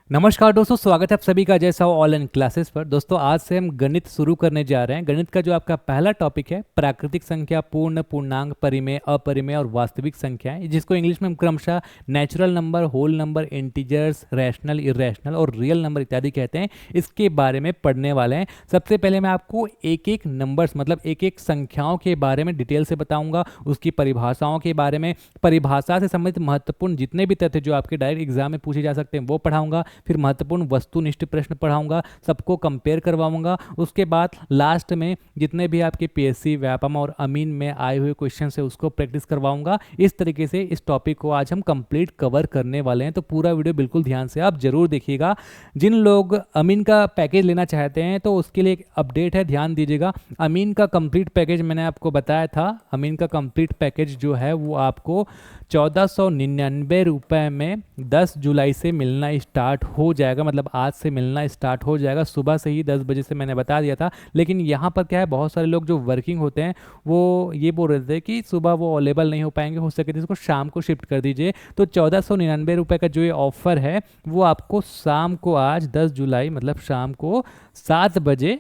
नमस्कार दोस्तों, स्वागत है आप सभी का जैसा हो ऑनलाइन क्लासेस पर। दोस्तों आज से हम गणित शुरू करने जा रहे हैं। गणित का जो आपका पहला टॉपिक है प्राकृतिक संख्या, पूर्ण, पूर्णांक, परिमेय, अपरिमेय और वास्तविक संख्याएं, जिसको इंग्लिश में हम क्रमशः natural number, whole number, integers, rational, irrational और रियल नंबर इत्यादि कहते हैं। इसके बारे में पढ़ने वाले हैं। सबसे पहले मैं आपको एक एक नंबर्स मतलब एक एक संख्याओं के बारे में डिटेल से बताऊंगा, उसकी परिभाषाओं के बारे में, परिभाषा से संबंधित महत्वपूर्ण जितने भी तथ्य जो आपके डायरेक्ट एग्जाम में पूछे जा सकते हैं वो पढ़ाऊंगा। फिर महत्वपूर्ण वस्तुनिष्ठ प्रश्न पढ़ाऊंगा, सबको कंपेयर करवाऊंगा। उसके बाद लास्ट में जितने भी आपके पीएससी, व्यापम और अमीन में आए हुए क्वेश्चन है उसको प्रैक्टिस करवाऊंगा। इस तरीके से इस टॉपिक को आज हम कंप्लीट कवर करने वाले हैं, तो पूरा वीडियो बिल्कुल ध्यान से आप जरूर देखिएगा। जिन लोग अमीन का पैकेज लेना चाहते हैं तो उसके लिए एक अपडेट है, ध्यान दीजिएगा। अमीन का कंप्लीट पैकेज मैंने आपको बताया था। अमीन का कंप्लीट पैकेज जो है वो आपको 1499 रुपये में 10 जुलाई से मिलना स्टार्ट हो जाएगा। मतलब आज से मिलना स्टार्ट हो जाएगा, सुबह से ही 10 बजे से मैंने बता दिया था। लेकिन यहाँ पर क्या है, बहुत सारे लोग जो वर्किंग होते हैं वो ये बोल रहे थे कि सुबह वो अवेलेबल नहीं हो पाएंगे, हो सके तो इसको शाम को शिफ्ट कर दीजिए। तो 1499 रुपये का जो ये ऑफर है वो आपको शाम को, आज 10 जुलाई मतलब शाम को 7 बजे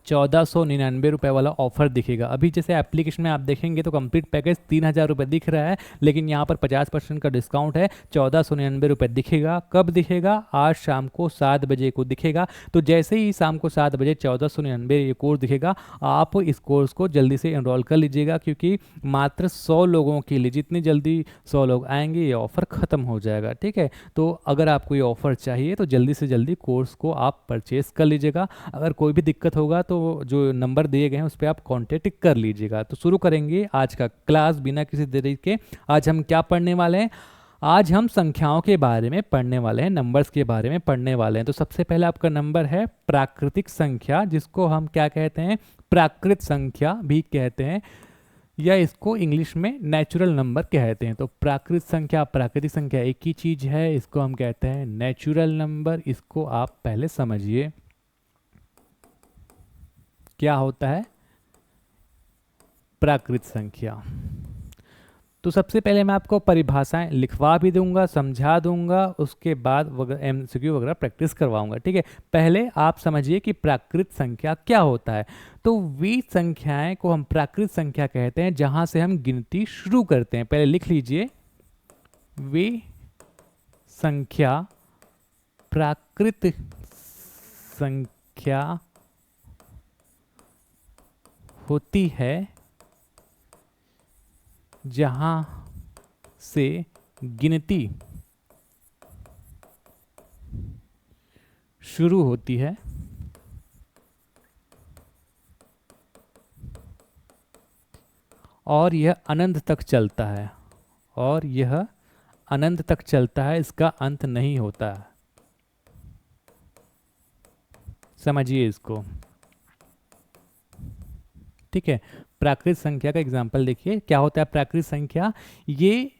1499 रुपये वाला ऑफर दिखेगा। अभी जैसे एप्लीकेशन में आप देखेंगे तो कंप्लीट पैकेज 3000 रुपये दिख रहा है, लेकिन यहाँ पर 50% का डिस्काउंट है, 1499 रुपये दिखेगा। कब दिखेगा? आज शाम को 7 बजे को दिखेगा। तो जैसे ही शाम को 7 बजे 1499 ये कोर्स दिखेगा, आप इस कोर्स को जल्दी से इनरोल कर लीजिएगा, क्योंकि मात्र 100 लोगों के लिए, जितनी जल्दी 100 लोग आएंगे ये ऑफर ख़त्म हो जाएगा। ठीक है, तो अगर आपको ये ऑफर चाहिए तो जल्दी से जल्दी कोर्स को आप परचेस कर लीजिएगा। अगर कोई भी दिक्कत होगा तो जो नंबर दिए गए हैं उस पर आप कांटेक्ट कर लीजिएगा। तो शुरू करेंगे आज का क्लास बिना किसी देरी के। आज हम क्या पढ़ने वाले हैं? आज हम संख्याओं के बारे में पढ़ने वाले हैं, नंबर्स के बारे में पढ़ने वाले हैं। तो सबसे पहले आपका नंबर है प्राकृतिक संख्या, जिसको हम क्या कहते हैं? प्राकृत संख्या भी कहते हैं, या इसको इंग्लिश में नेचुरल नंबर कहते हैं। तो प्राकृत संख्या, प्राकृतिक संख्या एक ही चीज है, इसको हम कहते हैं नेचुरल नंबर। इसको आप पहले समझिए क्या होता है प्राकृत संख्या। तो सबसे पहले मैं आपको परिभाषाएं लिखवा भी दूंगा, समझा दूंगा, उसके बाद एमसीक्यू वगैरह प्रैक्टिस करवाऊंगा। ठीक है, पहले आप समझिए कि प्राकृत संख्या क्या होता है। तो वे संख्याएं को हम प्राकृत संख्या कहते हैं जहां से हम गिनती शुरू करते हैं। पहले लिख लीजिए, वे संख्या प्राकृत संख्या होती है जहां से गिनती शुरू होती है और यह अनंत तक चलता है, और यह अनंत तक चलता है, इसका अंत नहीं होता है। समझिए इसको। ठीक है, प्राकृत संख्या का एग्जाम्पल देखिए क्या होता है। प्राकृत संख्या ये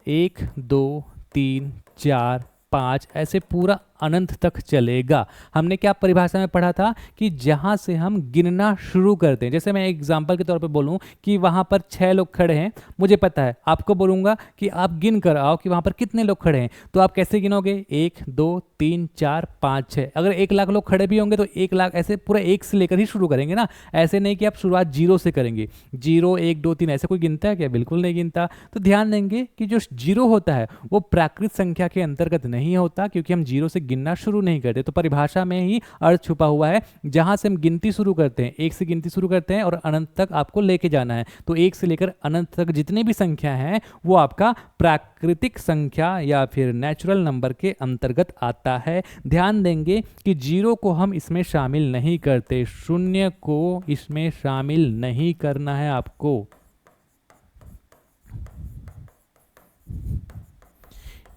1 2 3 4 5 ऐसे पूरा अनंत तक चलेगा। हमने क्या परिभाषा में पढ़ा था कि जहां से हम गिनना शुरू करते हैं। जैसे मैं एग्जांपल के तौर पे बोलूं कि वहां पर 6 लोग खड़े हैं, मुझे पता है, आपको बोलूंगा कि आप गिन कर आओ कि वहां पर कितने लोग खड़े हैं। तो आप कैसे गिनोगे? 1 2 3 4 5 6। अगर 1 लाख लोग खड़े भी होंगे तो 1 लाख ऐसे पूरा 1 से लेकर ही शुरू करेंगे ना। ऐसे नहीं कि आप शुरुआत 0 से करेंगे। 0 1 2 3 ऐसे कोई गिनता है क्या? बिल्कुल नहीं गिनता। तो ध्यान देंगे कि जो 0 होता है वो प्राकृत संख्या के अंतर्गत नहीं होता, क्योंकि हम 0 से गिनना शुरू नहीं करते। तो परिभाषा में ही अर्थ छुपा हुआ है। जहां से हम गिनती शुरू करते हैं, 1 से गिनती शुरू करते हैं और अनंत तक आपको लेके जाना है। तो 1 से लेकर अनंत तक जितने भी संख्या हैं वो आपका प्राकृतिक संख्या या फिर नेचुरल नंबर के अंतर्गत आता है। ध्यान देंगे कि 0 को हम इसमें शामिल नहीं करते, 0 को इसमें शामिल नहीं करना है आपको।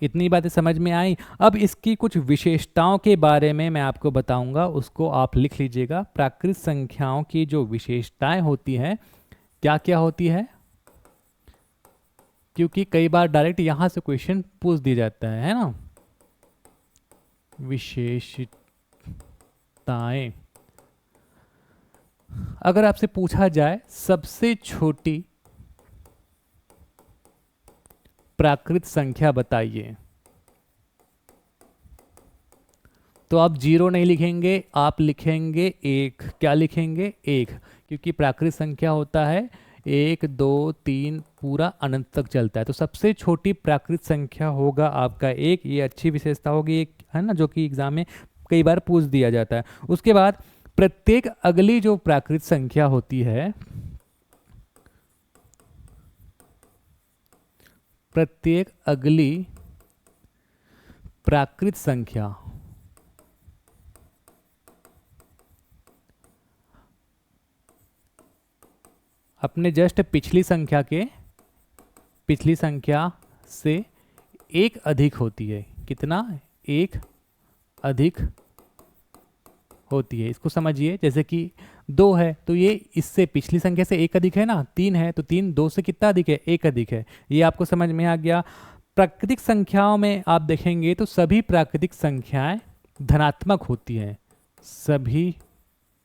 इतनी बातें समझ में आई। अब इसकी कुछ विशेषताओं के बारे में मैं आपको बताऊंगा, उसको आप लिख लीजिएगा। प्राकृत संख्याओं की जो विशेषताएं होती हैं, क्या क्या होती है, क्योंकि कई बार डायरेक्ट यहां से क्वेश्चन पूछ दिया जाता है ना। विशेषताएं, अगर आपसे पूछा जाए सबसे छोटी प्राकृत संख्या बताइए, तो आप जीरो नहीं लिखेंगे, आप लिखेंगे एक। क्या लिखेंगे? एक, क्योंकि प्राकृत संख्या होता है एक दो तीन, पूरा अनंत तक चलता है। तो सबसे छोटी प्राकृत संख्या होगा आपका एक। ये अच्छी विशेषता होगी एक, है ना, जो कि एग्जाम में कई बार पूछ दिया जाता है। उसके बाद प्रत्येक अगली जो प्राकृत संख्या होती है, प्रत्येक अगली प्राकृत संख्या अपने जस्ट पिछली संख्या से एक अधिक होती है। कितना? एक अधिक होती है। इसको समझिए, जैसे कि दो है तो ये इससे पिछली संख्या से एक अधिक है ना। तीन है तो तीन दो से कितना अधिक है? एक अधिक है। ये आपको समझ में आ गया। प्राकृतिक संख्याओं में आप देखेंगे तो सभी प्राकृतिक संख्याएं धनात्मक होती हैं। सभी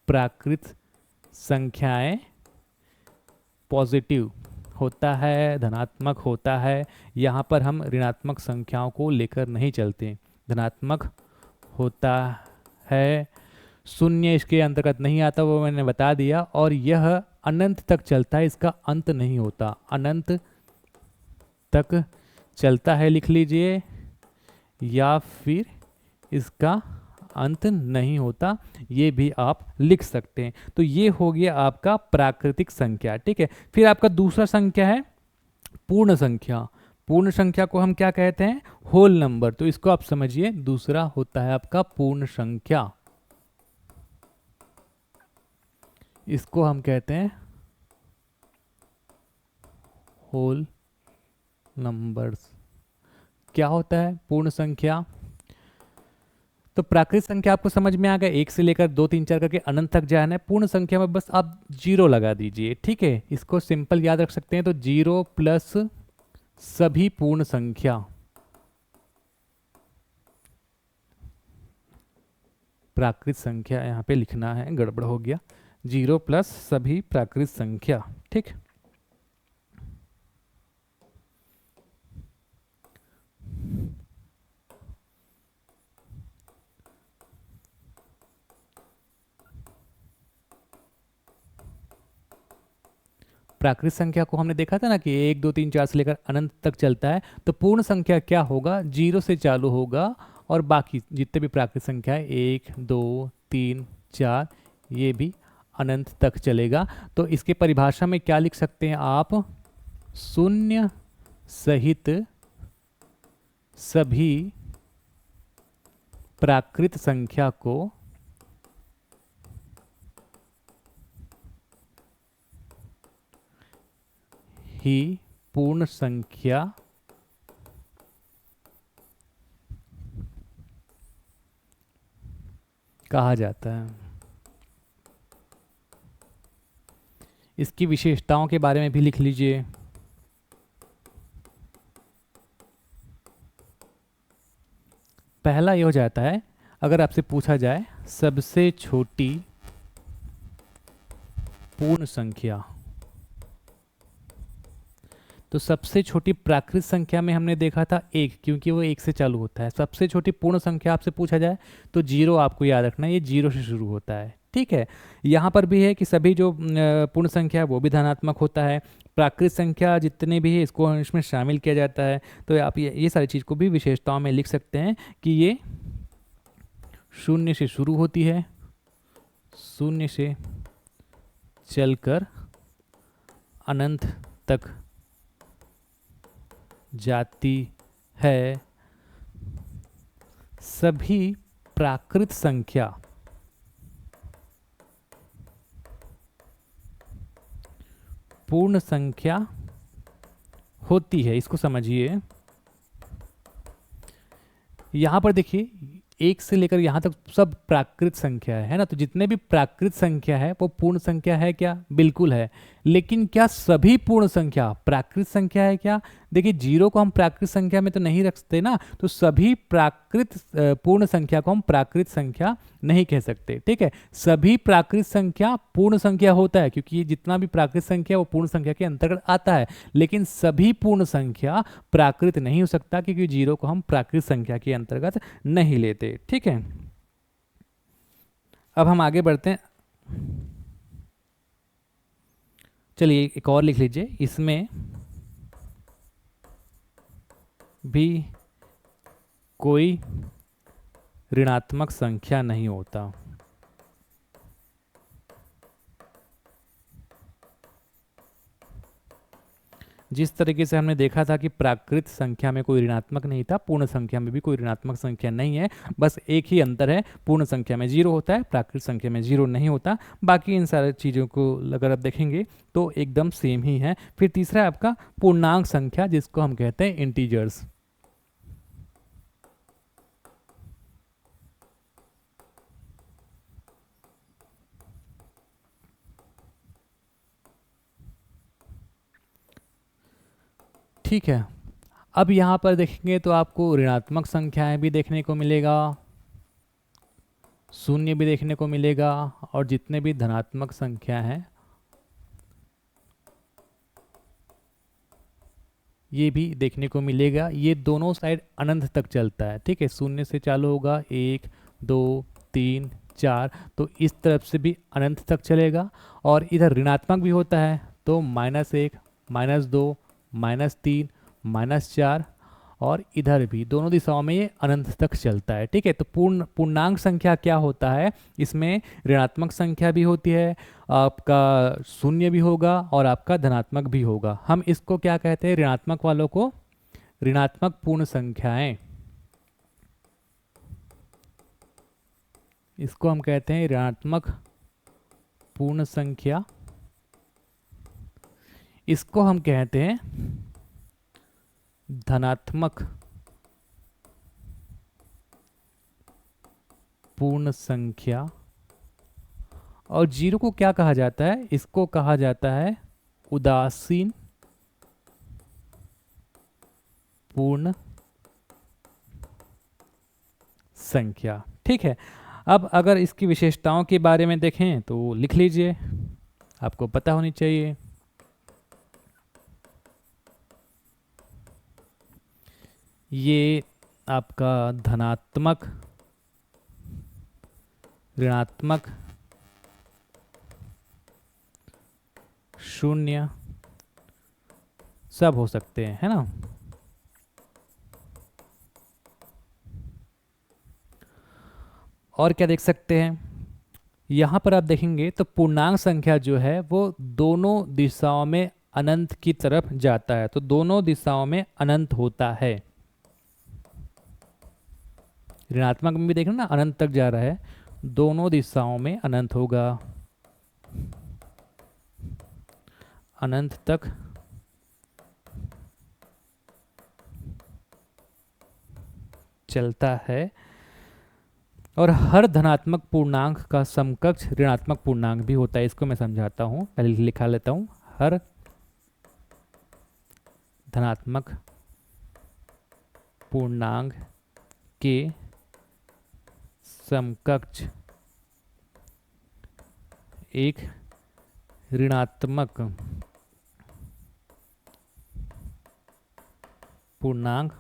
प्राकृत संख्याएं पॉजिटिव होता है, धनात्मक होता है। यहाँ पर हम ऋणात्मक संख्याओं को लेकर नहीं चलते। धनात्मक होता है, शून्य इसके अंतर्गत नहीं आता, वो मैंने बता दिया। और यह अनंत तक चलता है, इसका अंत नहीं होता। अनंत तक चलता है लिख लीजिए, या फिर इसका अंत नहीं होता, ये भी आप लिख सकते हैं। तो ये हो गया आपका प्राकृतिक संख्या। ठीक है, फिर आपका दूसरा संख्या है पूर्ण संख्या। पूर्ण संख्या को हम क्या कहते हैं? Whole number. तो इसको आप समझिए, दूसरा होता है आपका पूर्ण संख्या। इसको हम कहते हैं होल नंबर्स। क्या होता है पूर्ण संख्या? तो प्राकृतिक संख्या आपको समझ में आ गया, एक से लेकर दो तीन चार करके अनंत तक जाना है। पूर्ण संख्या में बस आप जीरो लगा दीजिए। ठीक है, इसको सिंपल याद रख सकते हैं। तो जीरो प्लस सभी पूर्ण संख्या, प्राकृत संख्या यहाँ पे लिखना है, गड़बड़ हो गया। जीरो प्लस सभी प्राकृत संख्या। ठीक, प्राकृत संख्या को हमने देखा था ना कि एक दो तीन चार से लेकर अनंत तक चलता है। तो पूर्ण संख्या क्या होगा? जीरो से चालू होगा और बाकी जितने भी प्राकृत संख्या है एक दो तीन चार, ये भी अनंत तक चलेगा। तो इसके परिभाषा में क्या लिख सकते हैं आप? शून्य सहित सभी प्राकृत संख्या को ही पूर्ण संख्या कहा जाता है। इसकी विशेषताओं के बारे में भी लिख लीजिए। पहला ये हो जाता है, अगर आपसे पूछा जाए सबसे छोटी पूर्ण संख्या, तो सबसे छोटी प्राकृत संख्या में हमने देखा था एक, क्योंकि वो एक से चालू होता है। सबसे छोटी पूर्ण संख्या आपसे पूछा जाए तो जीरो आपको याद रखना है, ये जीरो से शुरू होता है। ठीक है, यहाँ पर भी है कि सभी जो पूर्ण संख्या है वो भी धनात्मक होता है। प्राकृत संख्या जितने भी है इसको इसमें शामिल किया जाता है। तो आप ये सारी चीज़ को भी विशेषताओं में लिख सकते हैं कि ये शून्य से शुरू होती है, शून्य से चलकर अनंत तक जाती है। सभी प्राकृत संख्या पूर्ण संख्या होती है। इसको समझिए, यहां पर देखिए एक से लेकर यहां तक सब प्राकृत संख्या है ना। तो जितने भी प्राकृत संख्या है वो पूर्ण संख्या है क्या? बिल्कुल है। लेकिन क्या सभी पूर्ण संख्या प्राकृत संख्या है क्या? देखिए जीरो को हम प्राकृत संख्या में तो नहीं रखते ना, तो सभी प्राकृत पूर्ण संख्या को हम प्राकृत संख्या नहीं कह सकते। ठीक है, सभी प्राकृत संख्या पूर्ण संख्या होता है, क्योंकि ये जितना भी प्राकृत संख्या वो पूर्ण संख्या के अंतर्गत आता है। लेकिन सभी पूर्ण संख्या प्राकृत नहीं हो सकता, क्योंकि जीरो को हम प्राकृत संख्या के अंतर्गत नहीं लेते। ठीक है, अब हम आगे बढ़ते हैं। चलिए एक और लिख लीजिए, इसमें भी कोई ऋणात्मक संख्या नहीं होता। जिस तरीके से हमने देखा था कि प्राकृत संख्या में कोई ऋणात्मक नहीं था, पूर्ण संख्या में भी कोई ऋणात्मक संख्या नहीं है, बस एक ही अंतर है, पूर्ण संख्या में जीरो होता है, प्राकृत संख्या में जीरो नहीं होता। बाकी इन सारी चीज़ों को अगर आप देखेंगे तो एकदम सेम ही है। फिर तीसरा है आपका पूर्णांक संख्या, जिसको हम कहते हैं इंटीजर्स। ठीक है, अब यहाँ पर देखेंगे तो आपको ऋणात्मक संख्याएं भी देखने को मिलेगा, शून्य भी देखने को मिलेगा, और जितने भी धनात्मक संख्या हैं ये भी देखने को मिलेगा। ये दोनों साइड अनंत तक चलता है। ठीक है, शून्य से चालू होगा, 1 2 3 4, तो इस तरफ से भी अनंत तक चलेगा। और इधर ऋणात्मक भी होता है, तो -1 -2 -3 -4, और इधर भी दोनों दिशाओं में ये अनंत तक चलता है। ठीक है, तो पूर्णांक संख्या क्या होता है, इसमें ऋणात्मक संख्या भी होती है, आपका शून्य भी होगा, और आपका धनात्मक भी होगा। हम इसको क्या कहते हैं, ऋणात्मक वालों को ऋणात्मक पूर्ण संख्याएं, इसको हम कहते हैं ऋणात्मक पूर्ण संख्या, इसको हम कहते हैं धनात्मक पूर्ण संख्या। और जीरो को क्या कहा जाता है, इसको कहा जाता है उदासीन पूर्ण संख्या। ठीक है, अब अगर इसकी विशेषताओं के बारे में देखें तो लिख लीजिए, आपको पता होनी चाहिए। ये आपका धनात्मक, ऋणात्मक, शून्य सब हो सकते हैं, है ना। और क्या देख सकते हैं, यहाँ पर आप देखेंगे तो पूर्णांक संख्या जो है वो दोनों दिशाओं में अनंत की तरफ जाता है, तो दोनों दिशाओं में अनंत होता है। ऋणात्मक में भी देखना ना, अनंत तक जा रहा है, दोनों दिशाओं में अनंत होगा, अनंत तक चलता है। और हर धनात्मक पूर्णांक का समकक्ष ऋणात्मक पूर्णांक भी होता है। इसको मैं समझाता हूँ, पहले लिखा लेता हूँ। हर धनात्मक पूर्णांक के समकक्ष एक ऋणात्मक पूर्णांक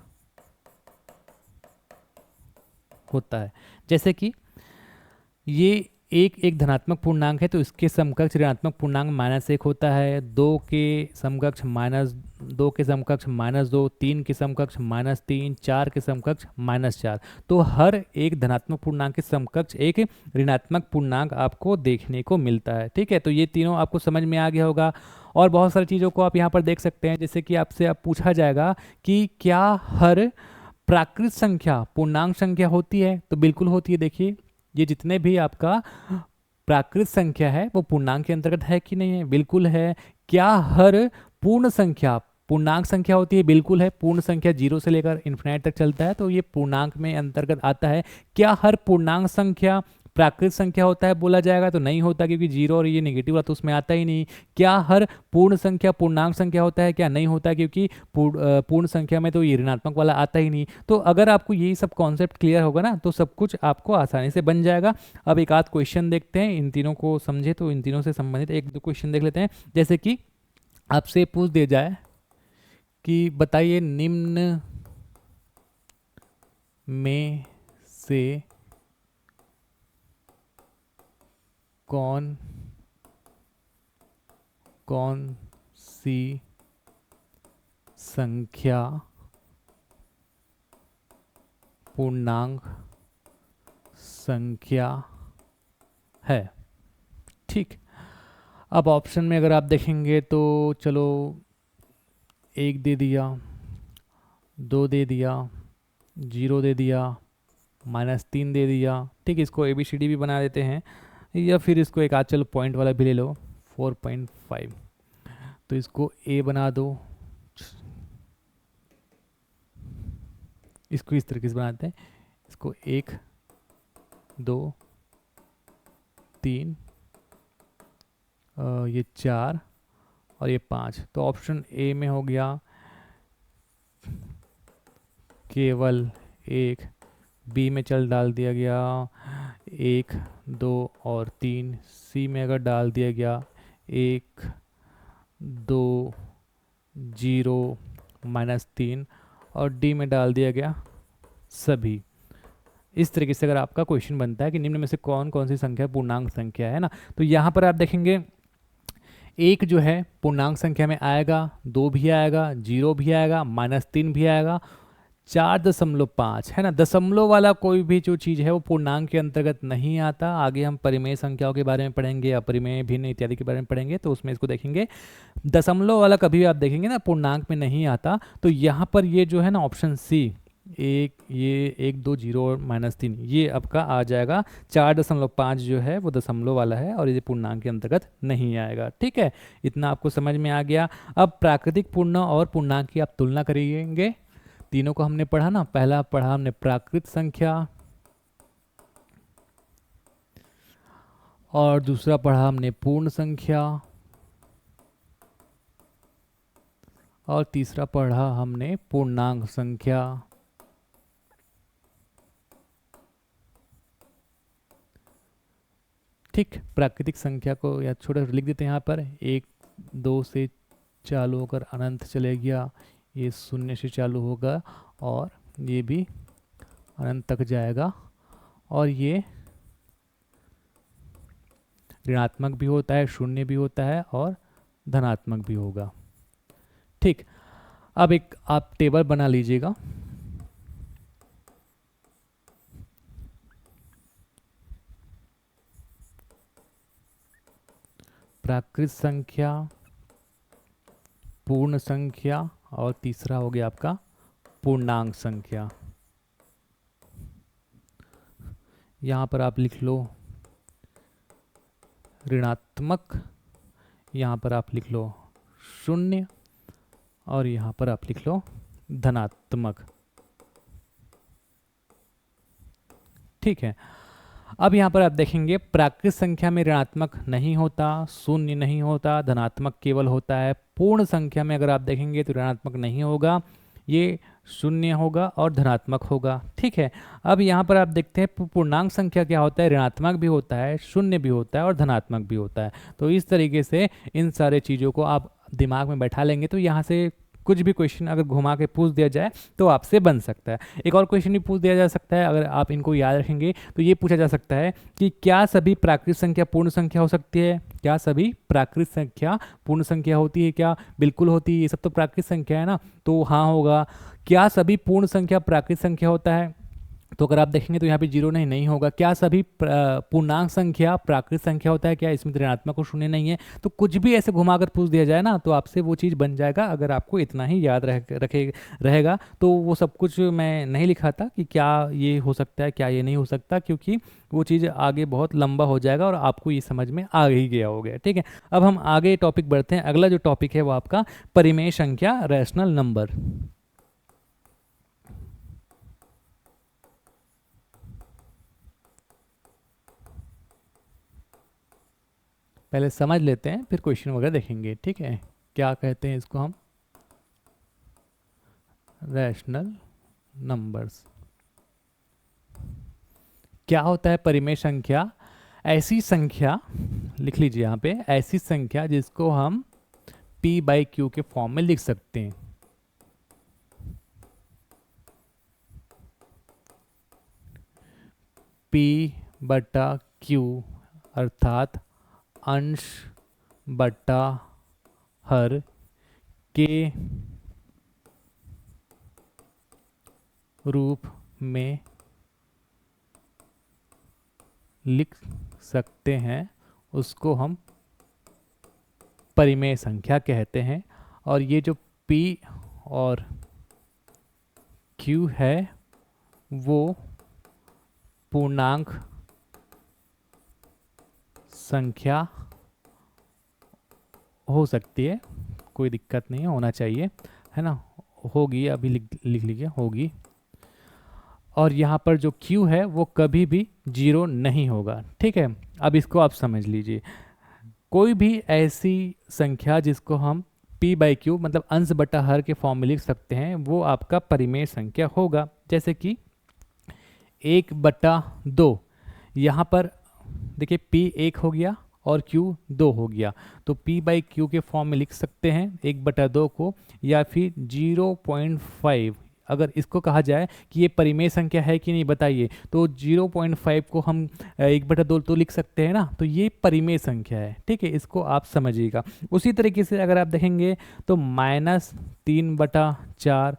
होता है। जैसे कि ये एक धनात्मक पूर्णांक है, तो इसके समकक्ष ऋणात्मक पूर्णांक -1 होता है, 2 के समकक्ष -2 के समकक्ष -2, 3 के समकक्ष -3, 4 के समकक्ष -4। तो हर एक धनात्मक पूर्णांक के समकक्ष एक ऋणात्मक पूर्णांक आपको देखने को मिलता है। ठीक है, तो ये तीनों आपको समझ में आ गया होगा। और बहुत सारी चीज़ों को आप यहाँ पर देख सकते हैं, जैसे कि आपसे अब पूछा जाएगा कि क्या हर प्राकृत संख्या पूर्णांक संख्या होती है, तो बिल्कुल होती है। देखिए, ये जितने भी आपका प्राकृत संख्या है वो पूर्णांक के अंतर्गत है कि नहीं है, बिल्कुल है। क्या हर पूर्ण संख्या पूर्णांक संख्या होती है, बिल्कुल है। पूर्ण संख्या 0 से लेकर इन्फिनाइट तक चलता है, तो ये पूर्णांक में अंतर्गत आता है। क्या हर पूर्णांक संख्या प्राकृत संख्या होता है, बोला जाएगा तो नहीं होता, क्योंकि 0 और ये नेगेटिव वाला तो उसमें आता ही नहीं। क्या हर पूर्ण संख्या पूर्णांक संख्या होता है, क्या नहीं होता, क्योंकि पूर्ण संख्या में तो ये ऋणात्मक वाला आता ही नहीं। तो अगर आपको यही सब कॉन्सेप्ट क्लियर होगा ना, तो सब कुछ आपको आसानी से बन जाएगा। अब एक आध क्वेश्चन देखते हैं, इन तीनों को समझे तो इन तीनों से संबंधित एक दो क्वेश्चन देख लेते हैं। जैसे कि आपसे पूछ दिया जाए कि बताइए निम्न में से कौन कौन सी संख्या पूर्णांक संख्या है। ठीक, अब ऑप्शन में अगर आप देखेंगे तो चलो 1 दे दिया, 2 दे दिया, 0 दे दिया, -3 दे दिया। ठीक, इसको ABCD भी बना देते हैं, या फिर इसको एक आध चलो पॉइंट वाला भी ले लो 4.5, तो इसको A बना दो। इसको इस तरीके से बनाते हैं, इसको 1 2 3 ये 4 और ये 5। तो ऑप्शन ए में हो गया केवल 1, बी में चल डाल दिया गया 1 2 और 3, सी में अगर डाल दिया गया 1 2 0 -3 और डी में डाल दिया गया सभी। इस तरीके से अगर आपका क्वेश्चन बनता है कि निम्न में से कौन कौन सी संख्या पूर्णांक संख्या है ना, तो यहाँ पर आप देखेंगे 1 जो है पूर्णांक संख्या में आएगा, 2 भी आएगा, 0 भी आएगा, -3 भी आएगा, 4.5 है ना। दशमलव वाला कोई भी जो चीज़ है वो पूर्णांक के अंतर्गत नहीं आता। आगे हम परिमेय संख्याओं के बारे में पढ़ेंगे, अपरिमेय, भिन्न इत्यादि के बारे में पढ़ेंगे, तो उसमें इसको देखेंगे। दशमलव वाला कभी भी आप देखेंगे ना पूर्णांक में नहीं आता। तो यहाँ पर ये जो है ना ऑप्शन सी, ये 1 2 0 और -3 ये आपका आ जाएगा। 4.5 जो है वो दशमलव वाला है और ये पूर्णांक के अंतर्गत नहीं आएगा। ठीक है, इतना आपको समझ में आ गया। अब प्राकृतिक पूर्ण और पूर्णांक की आप तुलना करेंगे। तीनों को हमने पढ़ा ना, पहला पढ़ा हमने प्राकृत संख्या, और दूसरा पढ़ा हमने पूर्ण संख्या, और तीसरा पढ़ा हमने पूर्णांक संख्या। ठीक, प्राकृतिक संख्या को या छोटा लिख देते हैं यहाँ पर, 1 2 से चालू होकर अनंत चले गया, ये 0 से चालू होगा और ये भी अनंत तक जाएगा, और ये ऋणात्मक भी होता है, शून्य भी होता है और धनात्मक भी होगा। ठीक, अब एक आप टेबल बना लीजिएगा। प्राकृत संख्या, पूर्ण संख्या और तीसरा हो गया आपका पूर्णांक संख्या। यहाँ पर आप लिख लो ऋणात्मक, यहाँ पर आप लिख लो शून्य और यहाँ पर आप लिख लो धनात्मक। ठीक है, अब यहाँ पर आप देखेंगे प्राकृत संख्या में ऋणात्मक नहीं होता, शून्य नहीं होता, धनात्मक केवल होता है। पूर्ण संख्या में अगर आप देखेंगे तो ऋणात्मक नहीं होगा, ये शून्य होगा और धनात्मक होगा। ठीक है, अब यहाँ पर आप देखते हैं पूर्णांक संख्या क्या होता है, ऋणात्मक भी होता है, शून्य भी होता है और धनात्मक भी होता है। तो इस तरीके से इन सारे चीज़ों को आप दिमाग में बैठा लेंगे तो यहाँ से कुछ भी क्वेश्चन अगर घुमा के पूछ दिया जाए तो आपसे बन सकता है। एक और क्वेश्चन भी पूछ दिया जा सकता है, अगर आप इनको याद रखेंगे तो ये पूछा जा सकता है कि क्या सभी प्राकृत संख्या पूर्ण संख्या हो सकती है? क्या सभी प्राकृत संख्या पूर्ण संख्या होती है क्या? बिल्कुल होती है, ये सब तो प्राकृत संख्या है ना, तो हाँ होगा। क्या सभी पूर्ण संख्या प्राकृत संख्या होता है? तो अगर आप देखेंगे तो यहाँ पे 0 नहीं होगा। क्या सभी पूर्णांक संख्या प्राकृत संख्या होता है क्या? इसमें ऋणात्मक और शून्य नहीं है। तो कुछ भी ऐसे घुमाकर पूछ दिया जाए ना तो आपसे वो चीज़ बन जाएगा, अगर आपको इतना ही याद रहेगा। तो वो सब कुछ मैं नहीं लिखा था कि क्या ये हो सकता है क्या ये नहीं हो सकता, क्योंकि वो चीज़ आगे बहुत लंबा हो जाएगा और आपको ये समझ में आ ही गया होगा। ठीक है, अब हम आगे टॉपिक बढ़ते हैं। अगला जो टॉपिक है वो आपका परिमेय संख्या, रैशनल नंबर। पहले समझ लेते हैं फिर क्वेश्चन वगैरह देखेंगे। ठीक है, क्या कहते हैं इसको हम, रैशनल नंबर्स। क्या होता है परिमेय संख्या? ऐसी संख्या, लिख लीजिए यहाँ पे, ऐसी संख्या जिसको हम p/q के फॉर्म में लिख सकते हैं। p/q अर्थात अंश बटा हर के रूप में लिख सकते हैं, उसको हम परिमेय संख्या कहते हैं। और ये जो P और Q है वो पूर्णांक संख्या हो सकती है, कोई दिक्कत नहीं है, होना चाहिए, है ना, होगी, अभी लिख लीजिए, होगी। और यहाँ पर जो Q है वो कभी भी 0 नहीं होगा, ठीक है। अब इसको आप समझ लीजिए, कोई भी ऐसी संख्या जिसको हम P/Q मतलब अंश बटा हर के फॉर्म में लिख सकते हैं, वो आपका परिमेय संख्या होगा। जैसे कि 1/2, यहाँ पर देखिए P 1 हो गया और Q 2 हो गया, तो P/Q के फॉर्म में लिख सकते हैं 1/2 को, या फिर 0.5। अगर इसको कहा जाए कि ये परिमेय संख्या है कि नहीं बताइए, तो 0.5 को हम 1/2 तो लिख सकते हैं ना, तो ये परिमेय संख्या है, ठीक है, इसको आप समझिएगा। उसी तरीके से अगर आप देखेंगे तो -3/4,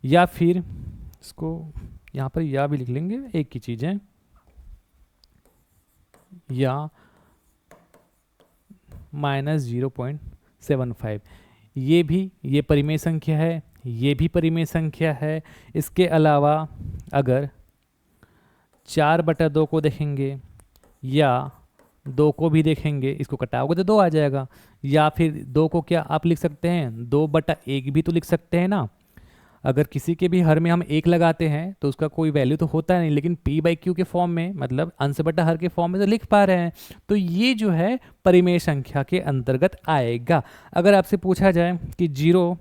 या फिर इसको यहाँ पर या भी लिख लेंगे, एक ही चीज़ है, या -0.75, ये परिमेय संख्या है, ये भी परिमेय संख्या है। इसके अलावा अगर 4/2 को देखेंगे या 2 को भी देखेंगे, इसको कटाओगे तो 2 आ जाएगा, या फिर 2 को क्या आप लिख सकते हैं 2/1 भी तो लिख सकते हैं ना। अगर किसी के भी हर में हम 1 लगाते हैं तो उसका कोई वैल्यू तो होता नहीं, लेकिन P/Q के फॉर्म में मतलब अंश बटा हर के फॉर्म में तो लिख पा रहे हैं, तो ये जो है परिमेय संख्या के अंतर्गत आएगा। अगर आपसे पूछा जाए कि 0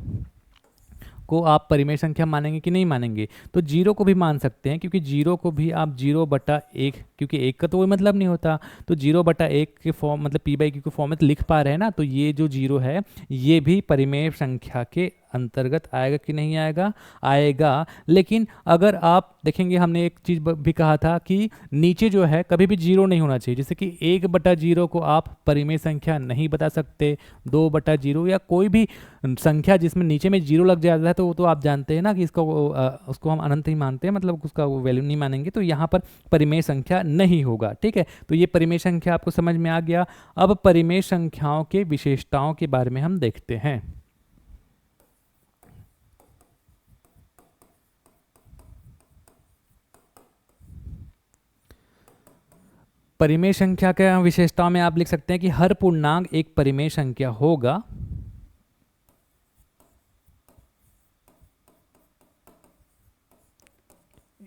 को आप परिमेय संख्या मानेंगे कि नहीं मानेंगे, तो 0 को भी मान सकते हैं, क्योंकि 0 को भी आप 0/1, क्योंकि 1 का तो कोई मतलब नहीं होता, तो 0/1 के फॉर्म मतलब P/Q के फॉर्म में तो लिख पा रहे हैं ना, तो ये जो 0 है ये भी परिमेय संख्या के अंतर्गत आएगा कि नहीं आएगा, आएगा। लेकिन अगर आप देखेंगे, हमने एक चीज़ भी कहा था कि नीचे जो है कभी भी 0 नहीं होना चाहिए, जैसे कि 1/0 को आप परिमेय संख्या नहीं बता सकते, 2/0 या कोई भी संख्या जिसमें नीचे में 0 लग जाता है, तो वो तो आप जानते हैं ना कि इसका उसको हम अनंत ही मानते हैं, मतलब उसका वो वैल्यू नहीं मानेंगे, तो यहाँ पर परिमेय संख्या नहीं होगा, ठीक है। तो ये परिमेय संख्या आपको समझ में आ गया। अब परिमेय संख्याओं के विशेषताओं के बारे में हम देखते हैं। परिमेय संख्या के विशेषताओं में आप लिख सकते हैं कि हर पूर्णांक एक परिमेय संख्या होगा।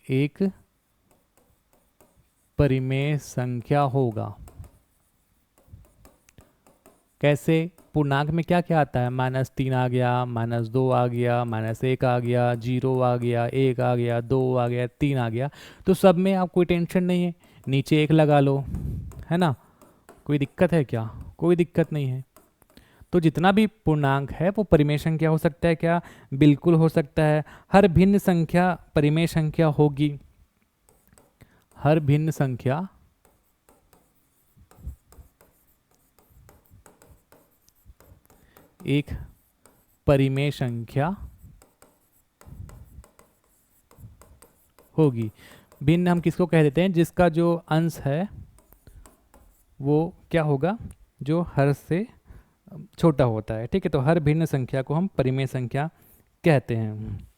एक परिमेय संख्या होगा। कैसे? पूर्णांक में क्या क्या आता है, -3 आ गया, -2 आ गया, -1 आ गया, 0 आ गया, 1 आ गया, 2 आ गया, 3 आ गया, तो सब में आप कोई टेंशन नहीं है, नीचे 1 लगा लो, है ना, कोई दिक्कत है क्या? कोई दिक्कत नहीं है। तो जितना भी पूर्णांक है वो परिमेय संख्या हो सकता है क्या? बिल्कुल हो सकता है। हर भिन्न संख्या परिमेय संख्या होगी। हर भिन्न संख्या एक परिमेय संख्या होगी। भिन्न हम किसको कह देते हैं? जिसका जो अंश है वो क्या होगा? जो हर से छोटा होता है, ठीक है। तो हर भिन्न संख्या को हम परिमेय संख्या कहते हैं।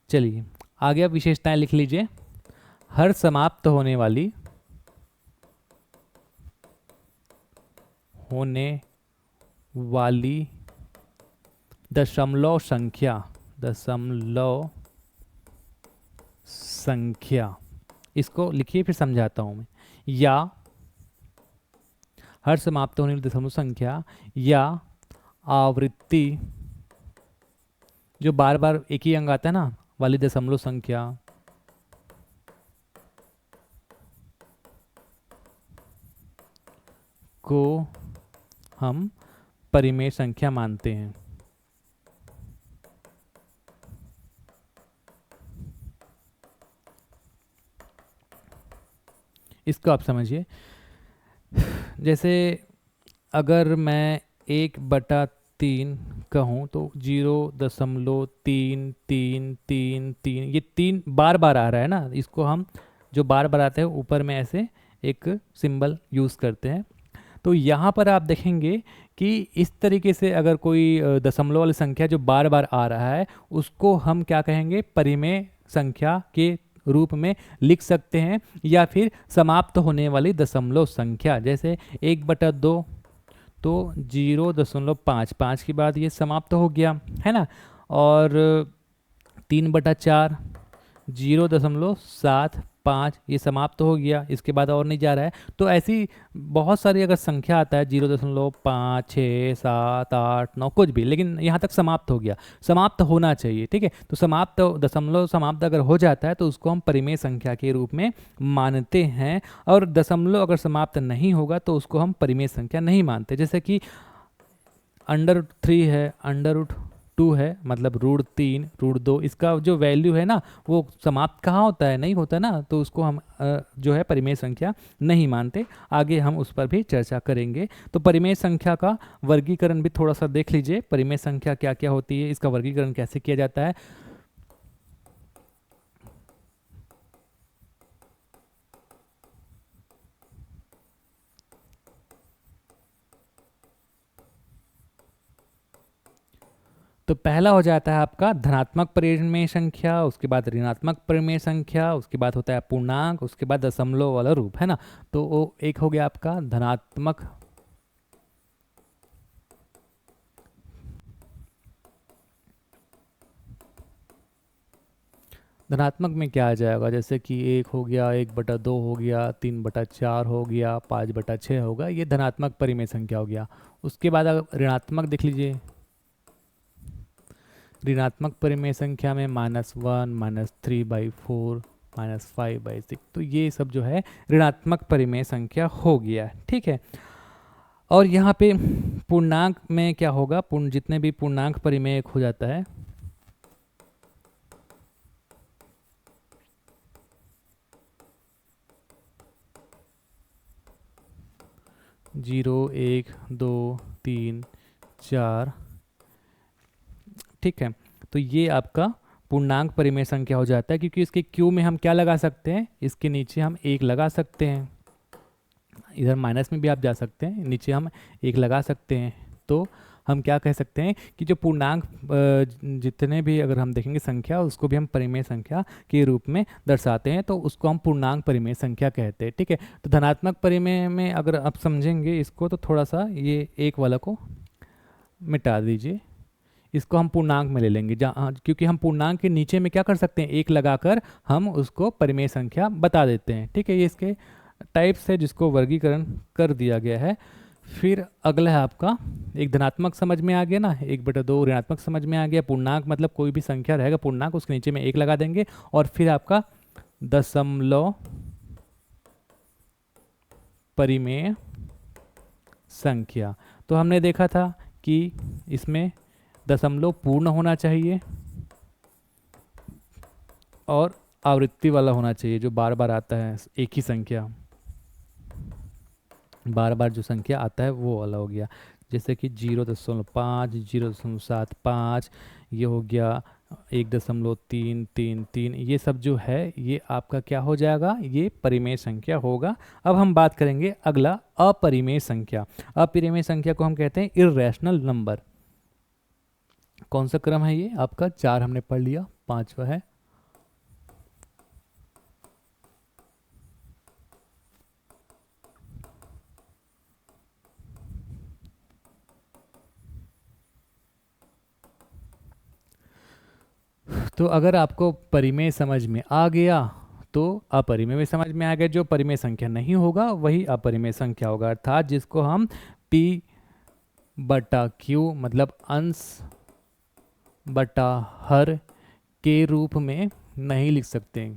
चलिए आगे आप विशेषताएं लिख लीजिए। हर समाप्त होने वाली दशमलव संख्या, इसको लिखिए फिर समझाता हूं मैं। या हर समाप्त होने वाली दशमलव संख्या या आवृत्ति, जो बार बार एक ही अंक आता है ना, वाली दशमलव संख्या को हम परिमेय संख्या मानते हैं। इसको आप समझिए, जैसे अगर मैं 1/3 कहूँ तो 0.33333 ये 3 बार बार आ रहा है ना, इसको हम जो बार बार आते हैं ऊपर में ऐसे एक सिंबल यूज़ करते हैं। तो यहाँ पर आप देखेंगे कि इस तरीके से अगर कोई दशमलव वाली संख्या जो बार बार आ रहा है उसको हम क्या कहेंगे, परिमेय संख्या के रूप में लिख सकते हैं, या फिर समाप्त होने वाली दशमलव संख्या। जैसे 1/2 तो 0.55 के बाद ये समाप्त हो गया है ना, और 3/4 0.75 ये समाप्त हो गया, इसके बाद और नहीं जा रहा है। तो ऐसी बहुत सारी अगर संख्या आता है 0.5 6 7 8 9 कुछ भी, लेकिन यहाँ तक समाप्त हो गया, समाप्त होना चाहिए, ठीक है। तो समाप्त दशमलव समाप्त अगर हो जाता है तो उसको हम परिमेय संख्या के रूप में मानते हैं, और दशमलव अगर समाप्त नहीं होगा तो उसको हम परिमेय संख्या नहीं मानते। जैसे कि √3 है, √2 है, मतलब √3 √2, इसका जो वैल्यू है ना वो समाप्त कहाँ होता है, नहीं होता ना, तो उसको हम जो है परिमेय संख्या नहीं मानते। आगे हम उस पर भी चर्चा करेंगे। तो परिमेय संख्या का वर्गीकरण भी थोड़ा सा देख लीजिए, परिमेय संख्या क्या क्या होती है, इसका वर्गीकरण कैसे किया जाता है। तो पहला हो जाता है आपका धनात्मक परिमेय संख्या, उसके बाद ऋणात्मक परिमेय संख्या, उसके बाद होता है पूर्णांक, उसके बाद दशमलव वाला रूप, है ना। तो वो एक हो गया आपका धनात्मक धनात्मक में क्या आ जाएगा, जैसे कि 1 हो गया, 1/2 हो गया, 3/4 हो गया, 5/6 होगा, ये धनात्मक परिमेय संख्या हो गया। उसके बाद अगर ऋणात्मक देख लीजिए, ऋणात्मक परिमेय संख्या में -1 -3/4 -5/6, तो ये सब जो है ऋणात्मक परिमेय संख्या हो गया, ठीक है। और यहाँ पे पूर्णांक में क्या होगा, जितने भी पूर्णांक परिमेय हो जाता है, 0 1 2 3 4, ठीक है। तो ये आपका पूर्णांक परिमेय संख्या हो जाता है, क्योंकि इसके क्यू में हम क्या लगा सकते हैं, इसके नीचे हम 1 लगा सकते हैं, इधर माइनस में भी आप जा सकते हैं, नीचे हम 1 लगा सकते हैं। तो हम क्या कह सकते हैं कि जो पूर्णांक जितने भी अगर हम देखेंगे संख्या, उसको भी हम परिमेय संख्या के रूप में दर्शाते हैं, तो उसको हम पूर्णांक परिमेय संख्या कहते हैं, ठीक है। तो धनात्मक परिमेय में अगर आप समझेंगे इसको, तो थोड़ा सा ये 1 वाला को मिटा दीजिए, इसको हम पूर्णांक में ले लेंगे, जहाँ क्योंकि हम पूर्णांक के नीचे में क्या कर सकते हैं, 1 लगाकर हम उसको परिमेय संख्या बता देते हैं, ठीक है। ये इसके टाइप्स है जिसको वर्गीकरण कर दिया गया है। फिर अगला है आपका, एक धनात्मक समझ में आ गया ना, 1/2 ऋणात्मक समझ में आ गया, पूर्णांक मतलब कोई भी संख्या रहेगा पूर्णांक, उसके नीचे में 1 लगा देंगे, और फिर आपका दशमलव परिमेय संख्या। तो हमने देखा था कि इसमें दशमलव पूर्ण होना चाहिए और आवृत्ति वाला होना चाहिए, जो बार बार आता है, एक ही संख्या बार बार जो संख्या आता है वो वाला हो गया। जैसे कि 0.5 0.75 ये हो गया, 1.333, ये सब जो है ये आपका क्या हो जाएगा, ये परिमेय संख्या होगा। अब हम बात करेंगे अगला, अपरिमेय संख्या। अपरिमेय संख्या को हम कहते हैं इर्रेशनल नंबर। कौन सा क्रम है ये आपका, 4 हमने पढ़ लिया, 5वां है तो अगर आपको परिमेय समझ में आ गया तो अपरिमेय में समझ में आ गया, जो परिमेय संख्या नहीं होगा वही अपरिमेय संख्या होगा, अर्थात जिसको हम P/Q मतलब अंश बटा हर के रूप में नहीं लिख सकते।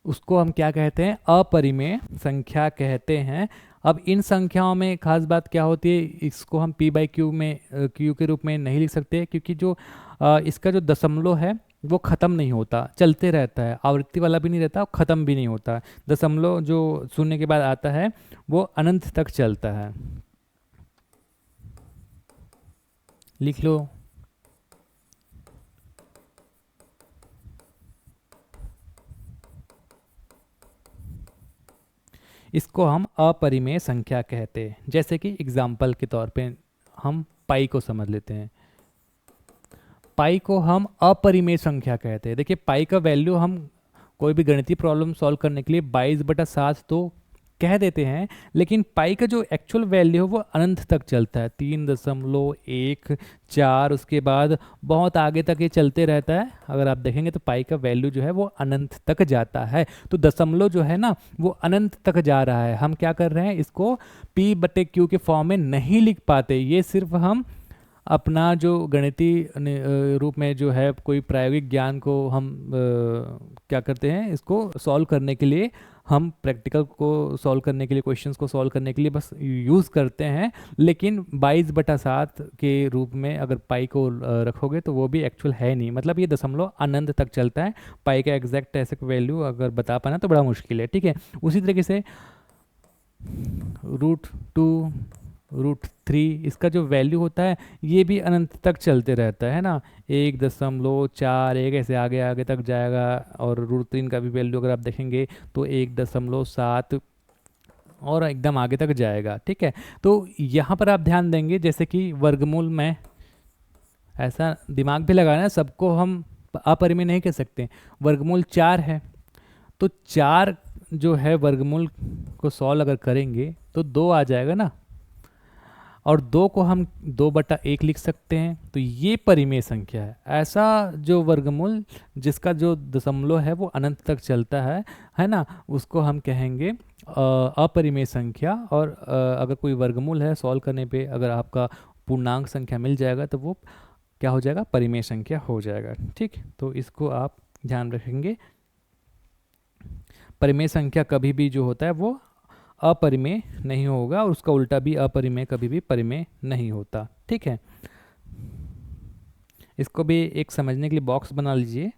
उसको हम क्या कहते हैं? अपरिमेय संख्या कहते हैं। अब इन संख्याओं में खास बात क्या होती है, इसको हम p बाई क्यू में क्यू के रूप में नहीं लिख सकते, क्योंकि जो इसका जो दशमलव है वो ख़त्म नहीं होता, चलते रहता है, आवृत्ति वाला भी नहीं रहता और ख़त्म भी नहीं होता। दशमलव जो शून्य के बाद आता है वो अनंत तक चलता है। लिख लो। इसको हम अपरिमेय संख्या कहते हैं। जैसे कि एग्जाम्पल के तौर पे हम पाई को समझ लेते हैं। पाई को हम अपरिमेय संख्या कहते हैं। देखिए पाई का वैल्यू हम कोई भी गणितीय प्रॉब्लम सॉल्व करने के लिए 22/7 तो कह देते हैं, लेकिन पाई का जो एक्चुअल वैल्यू है वो अनंत तक चलता है, 3.14, उसके बाद बहुत आगे तक ये चलते रहता है। अगर आप देखेंगे तो पाई का वैल्यू जो है वो अनंत तक जाता है। तो दशमलव जो है ना वो अनंत तक जा रहा है। हम क्या कर रहे हैं, इसको p/q के फॉर्म में नहीं लिख पाते। ये सिर्फ हम अपना जो गणितीय रूप में जो है कोई प्रायोगिक ज्ञान को हम क्या करते हैं, इसको सॉल्व करने के लिए, हम प्रैक्टिकल को सॉल्व करने के लिए, क्वेश्चंस को सॉल्व करने के लिए बस यूज़ करते हैं। लेकिन 22/7 के रूप में अगर पाई को रखोगे तो वो भी एक्चुअल है नहीं, मतलब ये दशमलव अनंत तक चलता है। पाई का एग्जैक्ट ऐसे वैल्यू अगर बता पाना तो बड़ा मुश्किल है, ठीक है। उसी तरीके से √2, √3 इसका जो वैल्यू होता है ये भी अनंत तक चलते रहता है ना, 1.41 ऐसे आगे आगे तक जाएगा। और √3 का भी वैल्यू अगर आप देखेंगे तो 1.7 और एकदम आगे तक जाएगा, ठीक है। तो यहाँ पर आप ध्यान देंगे जैसे कि वर्गमूल में ऐसा दिमाग भी लगाना है, सबको हम अपरिमेय नहीं कह सकते। वर्गमूल 4 है तो 4 जो है वर्गमूल को सॉल्व अगर करेंगे तो 2 आ जाएगा ना, और 2 को हम 2/1 लिख सकते हैं। तो ये परिमेय संख्या है। ऐसा जो वर्गमूल जिसका जो दशमलव है वो अनंत तक चलता है ना, उसको हम कहेंगे अपरिमेय संख्या। और अगर कोई वर्गमूल है सॉल्व करने पे अगर आपका पूर्णांक संख्या मिल जाएगा तो वो क्या हो जाएगा, परिमेय संख्या हो जाएगा, ठीक। तो इसको आप ध्यान रखेंगे। परिमेय संख्या कभी भी जो होता है वो अपरिमेय नहीं होगा, और उसका उल्टा भी अपरिमेय कभी भी परिमेय नहीं होता, ठीक है। इसको भी एक समझने के लिए बॉक्स बना लीजिए।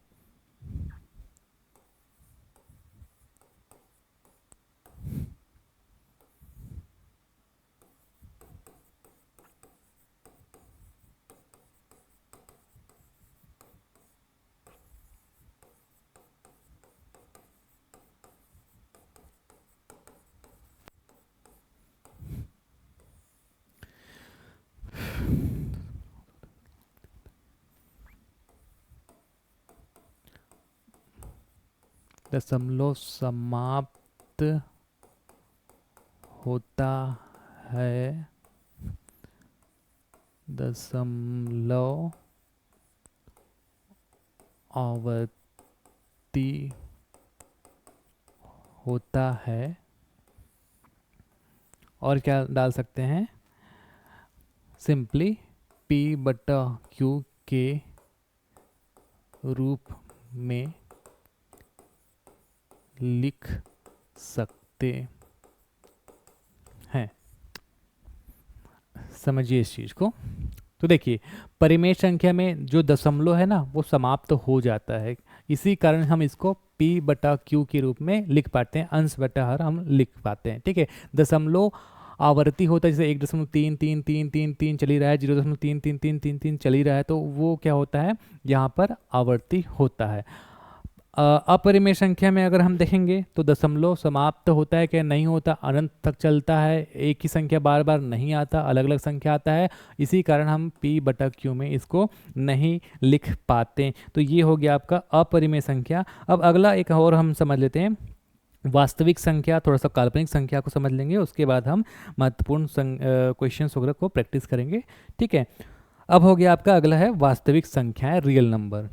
दशमलव समाप्त होता है, दशमलव आवर्ती होता है। और क्या डाल सकते हैं, सिंपली p/q के रूप में लिख सकते हैं। समझिए इस चीज़ को। तो देखिए परिमेय संख्या में जो दशमलव है ना वो समाप्त हो जाता है, इसी कारण हम इसको p/q के रूप में लिख पाते हैं, अंश बटा हर हम लिख पाते हैं, ठीक है। दशमलव आवर्ती होता है, जैसे 1.333333 चली रहा है, 0.33333 चली रहा है, तो वो क्या होता है, यहाँ पर आवर्ती होता है। अपरिमेय संख्या में अगर हम देखेंगे तो दशमलव समाप्त होता है क्या, नहीं होता, अनंत तक चलता है, एक ही संख्या बार बार नहीं आता, अलग अलग संख्या आता है, इसी कारण हम p/q में इसको नहीं लिख पाते। तो ये हो गया आपका अपरिमेय संख्या। अब अगला एक और हम समझ लेते हैं, वास्तविक संख्या, थोड़ा सा काल्पनिक संख्या को समझ लेंगे, उसके बाद हम महत्वपूर्ण क्वेश्चंस वगैरह को प्रैक्टिस करेंगे, ठीक है। अब हो गया आपका अगला है वास्तविक संख्याएं, रियल नंबर।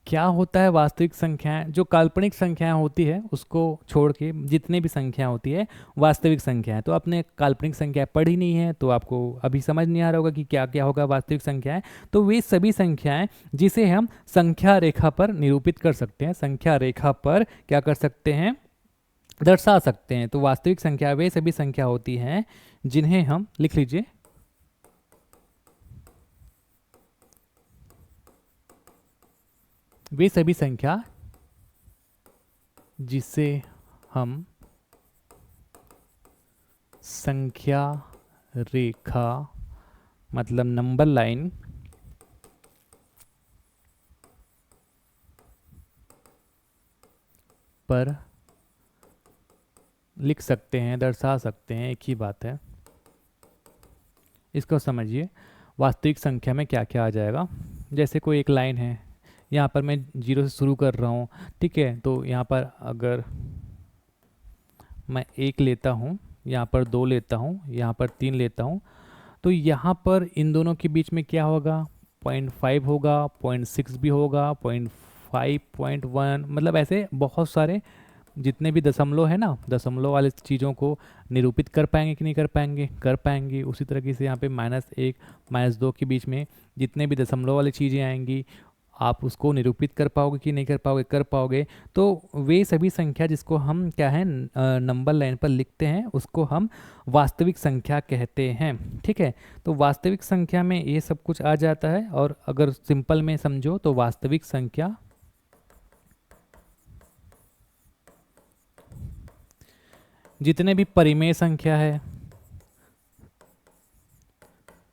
क्या होता है वास्तविक संख्याएं? जो काल्पनिक संख्याएं होती है उसको छोड़ के जितने भी संख्याएं होती है वास्तविक संख्याएं। तो आपने काल्पनिक संख्या पढ़ी नहीं है तो आपको अभी समझ नहीं आ रहा होगा कि क्या क्या होगा वास्तविक संख्याएं। तो वे सभी संख्याएं जिसे हम संख्या रेखा पर निरूपित कर सकते हैं, संख्या रेखा पर क्या कर सकते हैं, दर्शा सकते हैं। तो वास्तविक संख्या वे सभी संख्या होती हैं जिन्हें हम, लिख लीजिए, वे सभी संख्या जिसे हम संख्या रेखा मतलब नंबर लाइन पर लिख सकते हैं, दर्शा सकते हैं, एक ही बात है। इसको समझिए, वास्तविक संख्या में क्या क्या आ जाएगा। जैसे कोई एक लाइन है, यहाँ पर मैं 0 से शुरू कर रहा हूँ, ठीक है। तो यहाँ पर अगर मैं 1 लेता हूँ, यहाँ पर 2 लेता हूँ, यहाँ पर 3 लेता हूँ, तो यहाँ पर इन दोनों के बीच में क्या होगा, 0.5 होगा, 0.6 भी होगा, 0.5, 0.1, मतलब ऐसे बहुत सारे जितने भी दशमलव है ना, दशमलव वाले चीज़ों को निरूपित कर पाएंगे कि नहीं कर पाएंगे, कर पाएंगे। उसी तरीके से यहाँ पे -1, -2 के बीच में जितने भी दशमलव वाली चीज़ें आएंगी आप उसको निरूपित कर पाओगे कि नहीं कर पाओगे, कर पाओगे। तो वे सभी संख्या जिसको हम क्या है नंबर लाइन पर लिखते हैं उसको हम वास्तविक संख्या कहते हैं, ठीक है। तो वास्तविक संख्या में ये सब कुछ आ जाता है। और अगर सिंपल में समझो तो वास्तविक संख्या जितने भी परिमेय संख्या है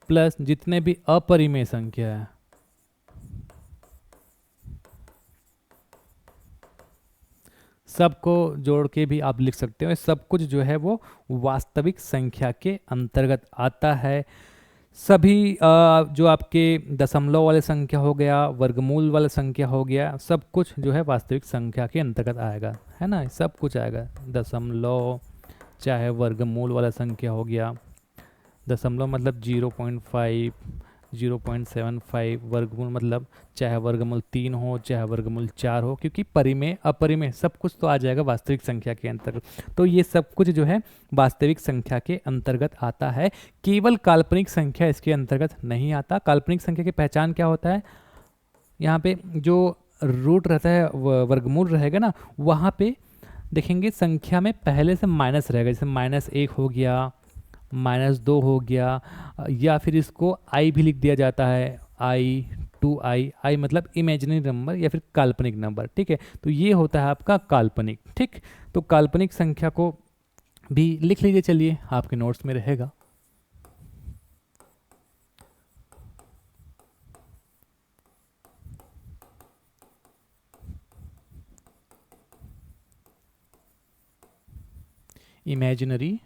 प्लस जितने भी अपरिमेय संख्या है, सबको जोड़ के भी आप लिख सकते हो। सब कुछ जो है वो वास्तविक संख्या के अंतर्गत आता है। सभी जो आपके दशमलव वाले संख्या हो गया, वर्गमूल वाला संख्या हो गया, सब कुछ जो है वास्तविक संख्या के अंतर्गत आएगा, है ना। सब कुछ आएगा, दशमलव चाहे वर्गमूल वाला संख्या हो गया, दशमलव मतलब 0.5, 0.75, वर्गमूल मतलब चाहे वर्गमूल 3 हो चाहे वर्गमूल 4 हो, क्योंकि परिमेय अपरिमेय सब कुछ तो आ जाएगा वास्तविक संख्या के अंतर्गत। तो ये सब कुछ जो है वास्तविक संख्या के अंतर्गत आता है। केवल काल्पनिक संख्या इसके अंतर्गत नहीं आता। काल्पनिक संख्या की पहचान क्या होता है, यहाँ पे जो रूट रहता है वर्गमूल रहेगा ना, वहाँ पे देखेंगे संख्या में पहले से माइनस रहेगा। जैसे -1 हो गया, -2 हो गया, या फिर इसको आई भी लिख दिया जाता है, आई, 2i, आई मतलब इमेजिनरी नंबर या फिर काल्पनिक नंबर, ठीक है। तो ये होता है आपका काल्पनिक, ठीक। तो काल्पनिक संख्या को भी लिख लीजिए, चलिए आपके नोट्स में रहेगा। इमेजिनरी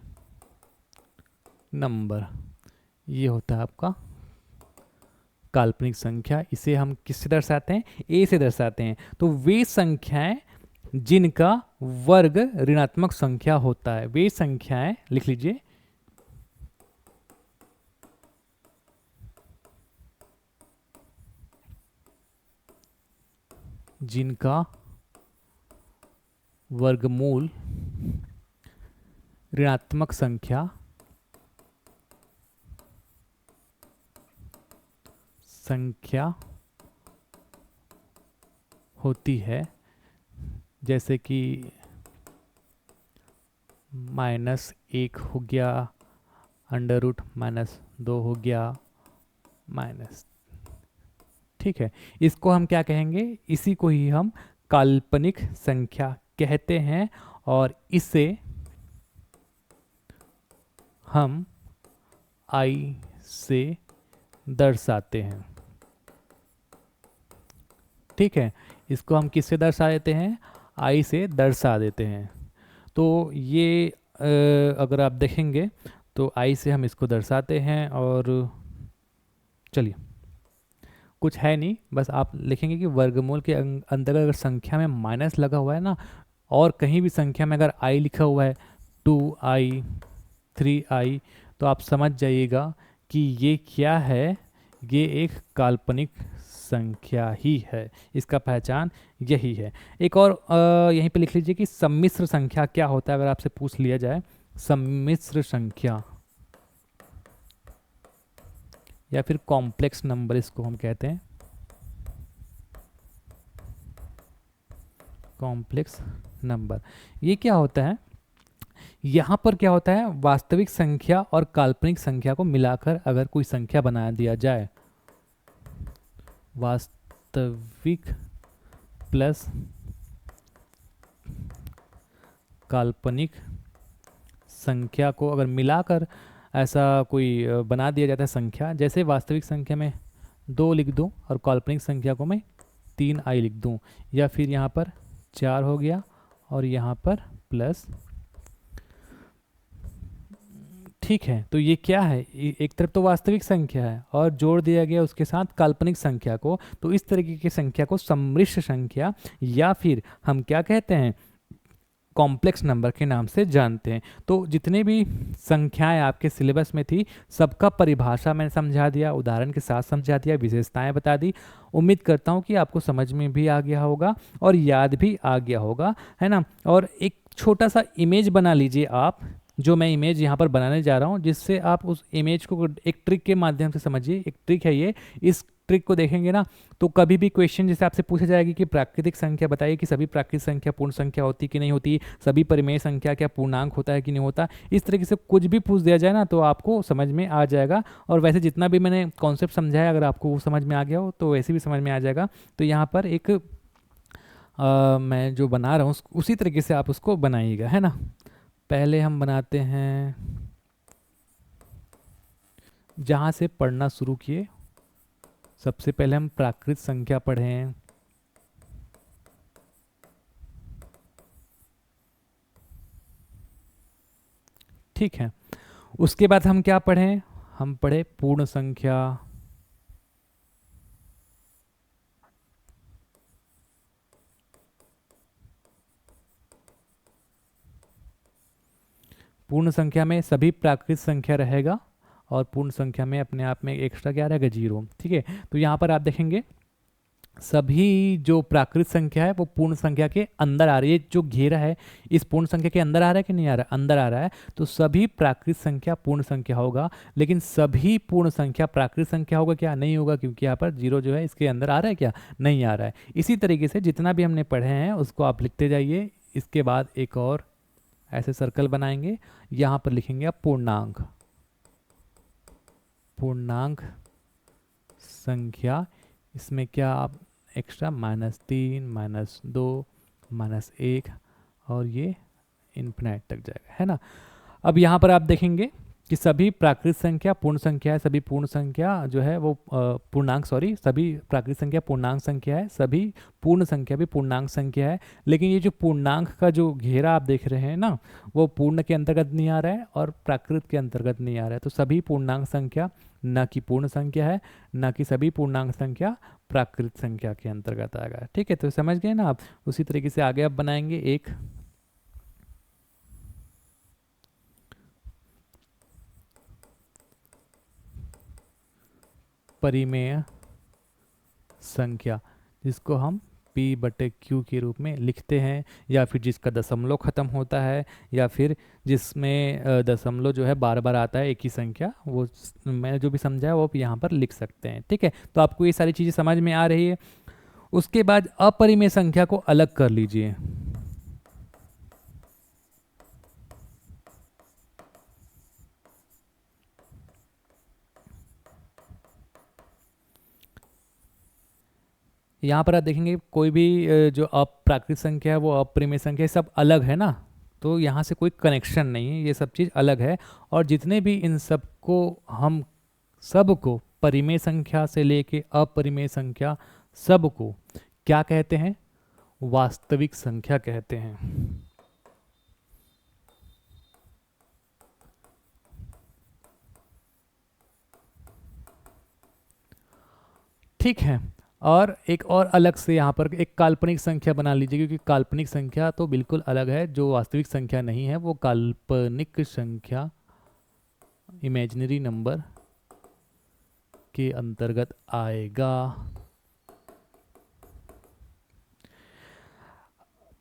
नंबर ये होता है आपका काल्पनिक संख्या। इसे हम किससे दर्शाते हैं, ए से दर्शाते हैं। तो वे संख्याएं जिनका वर्ग ऋणात्मक संख्या होता है, वे संख्याएं लिख लीजिए जिनका वर्गमूल ऋणात्मक संख्या होती है, जैसे कि -1 हो गया, √-2 हो गया, माइनस, ठीक है। इसको हम क्या कहेंगे, इसी को ही हम काल्पनिक संख्या कहते हैं और इसे हम i से दर्शाते हैं, ठीक है। इसको हम किससे दर्शा देते हैं, i से दर्शा देते हैं। तो ये अगर आप देखेंगे तो i से हम इसको दर्शाते हैं। और चलिए, कुछ है नहीं, बस आप लिखेंगे कि वर्गमूल के अंदर अगर संख्या में माइनस लगा हुआ है ना, और कहीं भी संख्या में अगर i लिखा हुआ है, 2i, 3i, तो आप समझ जाइएगा कि ये क्या है, ये एक काल्पनिक संख्या ही है, इसका पहचान यही है। एक और यहीं पे लिख लीजिए कि सम्मिश्र संख्या क्या होता है, अगर आपसे पूछ लिया जाए सम्मिश्र संख्या या फिर कॉम्प्लेक्स नंबर इसको हम कहते हैं, कॉम्प्लेक्स नंबर। ये क्या होता है, यहाँ पर क्या होता है, वास्तविक संख्या और काल्पनिक संख्या को मिलाकर अगर कोई संख्या बना दिया जाए, वास्तविक प्लस काल्पनिक संख्या को अगर मिलाकर ऐसा कोई बना दिया जाता है संख्या, जैसे वास्तविक संख्या में 2 लिख दूं और काल्पनिक संख्या को मैं 3i लिख दूं, या फिर यहाँ पर 4 हो गया और यहाँ पर प्लस, ठीक है। तो ये क्या है, एक तरफ तो वास्तविक संख्या है और जोड़ दिया गया उसके साथ काल्पनिक संख्या को, तो इस तरीके की संख्या को सम्मिश्र संख्या या फिर हम क्या कहते हैं, कॉम्प्लेक्स नंबर के नाम से जानते हैं। तो जितने भी संख्याएं आपके सिलेबस में थी सबका परिभाषा मैंने समझा दिया, उदाहरण के साथ समझा दिया, विशेषताएं बता दी। उम्मीद करता हूं कि आपको समझ में भी आ गया होगा और याद भी आ गया होगा, है ना। और एक छोटा सा इमेज बना लीजिए आप, जो मैं इमेज यहाँ पर बनाने जा रहा हूँ, जिससे आप उस इमेज को एक ट्रिक के माध्यम से समझिए। एक ट्रिक है ये, इस ट्रिक को देखेंगे ना तो कभी भी क्वेश्चन जैसे आपसे पूछा जाएगी कि प्राकृतिक संख्या बताइए कि सभी प्राकृतिक संख्या पूर्ण संख्या होती कि नहीं होती, सभी परिमेय संख्या क्या पूर्णांक होता है कि नहीं होता, इस तरीके से कुछ भी पूछ दिया जाए ना तो आपको समझ में आ जाएगा। और वैसे जितना भी मैंने कॉन्सेप्ट समझाया अगर आपको वो समझ में आ गया हो तो वैसे भी समझ में आ जाएगा। तो यहाँ पर एक मैं जो बना रहा हूँ उसी तरीके से आप उसको बनाइएगा, है ना। पहले हम बनाते हैं जहाँ से पढ़ना शुरू किए, सबसे पहले हम प्राकृत संख्या पढ़ें, ठीक है। उसके बाद हम क्या पढ़ें, हम पढ़े पूर्ण संख्या, पूर्ण संख्या में सभी प्राकृत संख्या रहेगा और पूर्ण संख्या में अपने आप में एक्स्ट्रा क्या रहेगा, 0, ठीक है। तो यहाँ पर आप देखेंगे सभी जो प्राकृत संख्या है वो पूर्ण संख्या के अंदर आ रही है, जो घेरा है इस पूर्ण संख्या के अंदर आ रहा है कि नहीं आ रहा है, अंदर आ रहा है। तो सभी प्राकृत संख्या पूर्ण संख्या होगा, लेकिन सभी पूर्ण संख्या प्राकृत संख्या होगा क्या, नहीं होगा, क्योंकि यहाँ पर 0 जो है इसके अंदर आ रहा है क्या, नहीं आ रहा है। इसी तरीके से जितना भी हमने पढ़े हैं उसको आप लिखते जाइए। इसके बाद एक और ऐसे सर्कल बनाएंगे, यहाँ पर लिखेंगे आप पूर्णांक, पूर्णांक संख्या, इसमें क्या आप एक्स्ट्रा -3 -2 -1 और ये इन्फिनाइट तक जाएगा, है ना। अब यहाँ पर आप देखेंगे कि सभी प्राकृत संख्या पूर्ण संख्या है, सभी पूर्ण संख्या जो है वो पूर्णांक, सॉरी, सभी प्राकृत संख्या पूर्णांक संख्या है, सभी पूर्ण संख्या भी पूर्णांक संख्या है। लेकिन ये जो पूर्णांक का जो घेरा आप देख रहे हैं ना वो पूर्ण के अंतर्गत नहीं आ रहा है और प्राकृत के अंतर्गत नहीं आ रहा है। तो सभी पूर्णांक संख्या न कि पूर्ण संख्या है, न कि सभी पूर्णांक संख्या प्राकृत संख्या के अंतर्गत आएगा, ठीक है। तो समझ गए ना आप। उसी तरीके से आगे आप बनाएंगे एक परिमेय संख्या, जिसको हम P/Q के रूप में लिखते हैं, या फिर जिसका दशमलव खत्म होता है, या फिर जिसमें दशमलव जो है बार बार आता है एक ही संख्या, वो मैंने जो भी समझाया वो आप यहाँ पर लिख सकते हैं, ठीक है। तो आपको ये सारी चीज़ें समझ में आ रही है। उसके बाद अपरिमेय संख्या को अलग कर लीजिए। यहाँ पर आप देखेंगे कोई भी जो अप्राकृत संख्या है वो अपरिमेय संख्या है, सब अलग है ना। तो यहाँ से कोई कनेक्शन नहीं है, ये सब चीज़ अलग है। और जितने भी इन सब को हम सबको परिमेय संख्या से लेके अपरिमेय संख्या सबको क्या कहते हैं, वास्तविक संख्या कहते हैं, ठीक है। और एक और अलग से यहाँ पर एक काल्पनिक संख्या बना लीजिए, क्योंकि काल्पनिक संख्या तो बिल्कुल अलग है, जो वास्तविक संख्या नहीं है वो काल्पनिक संख्या, इमेजिनरी नंबर के अंतर्गत आएगा।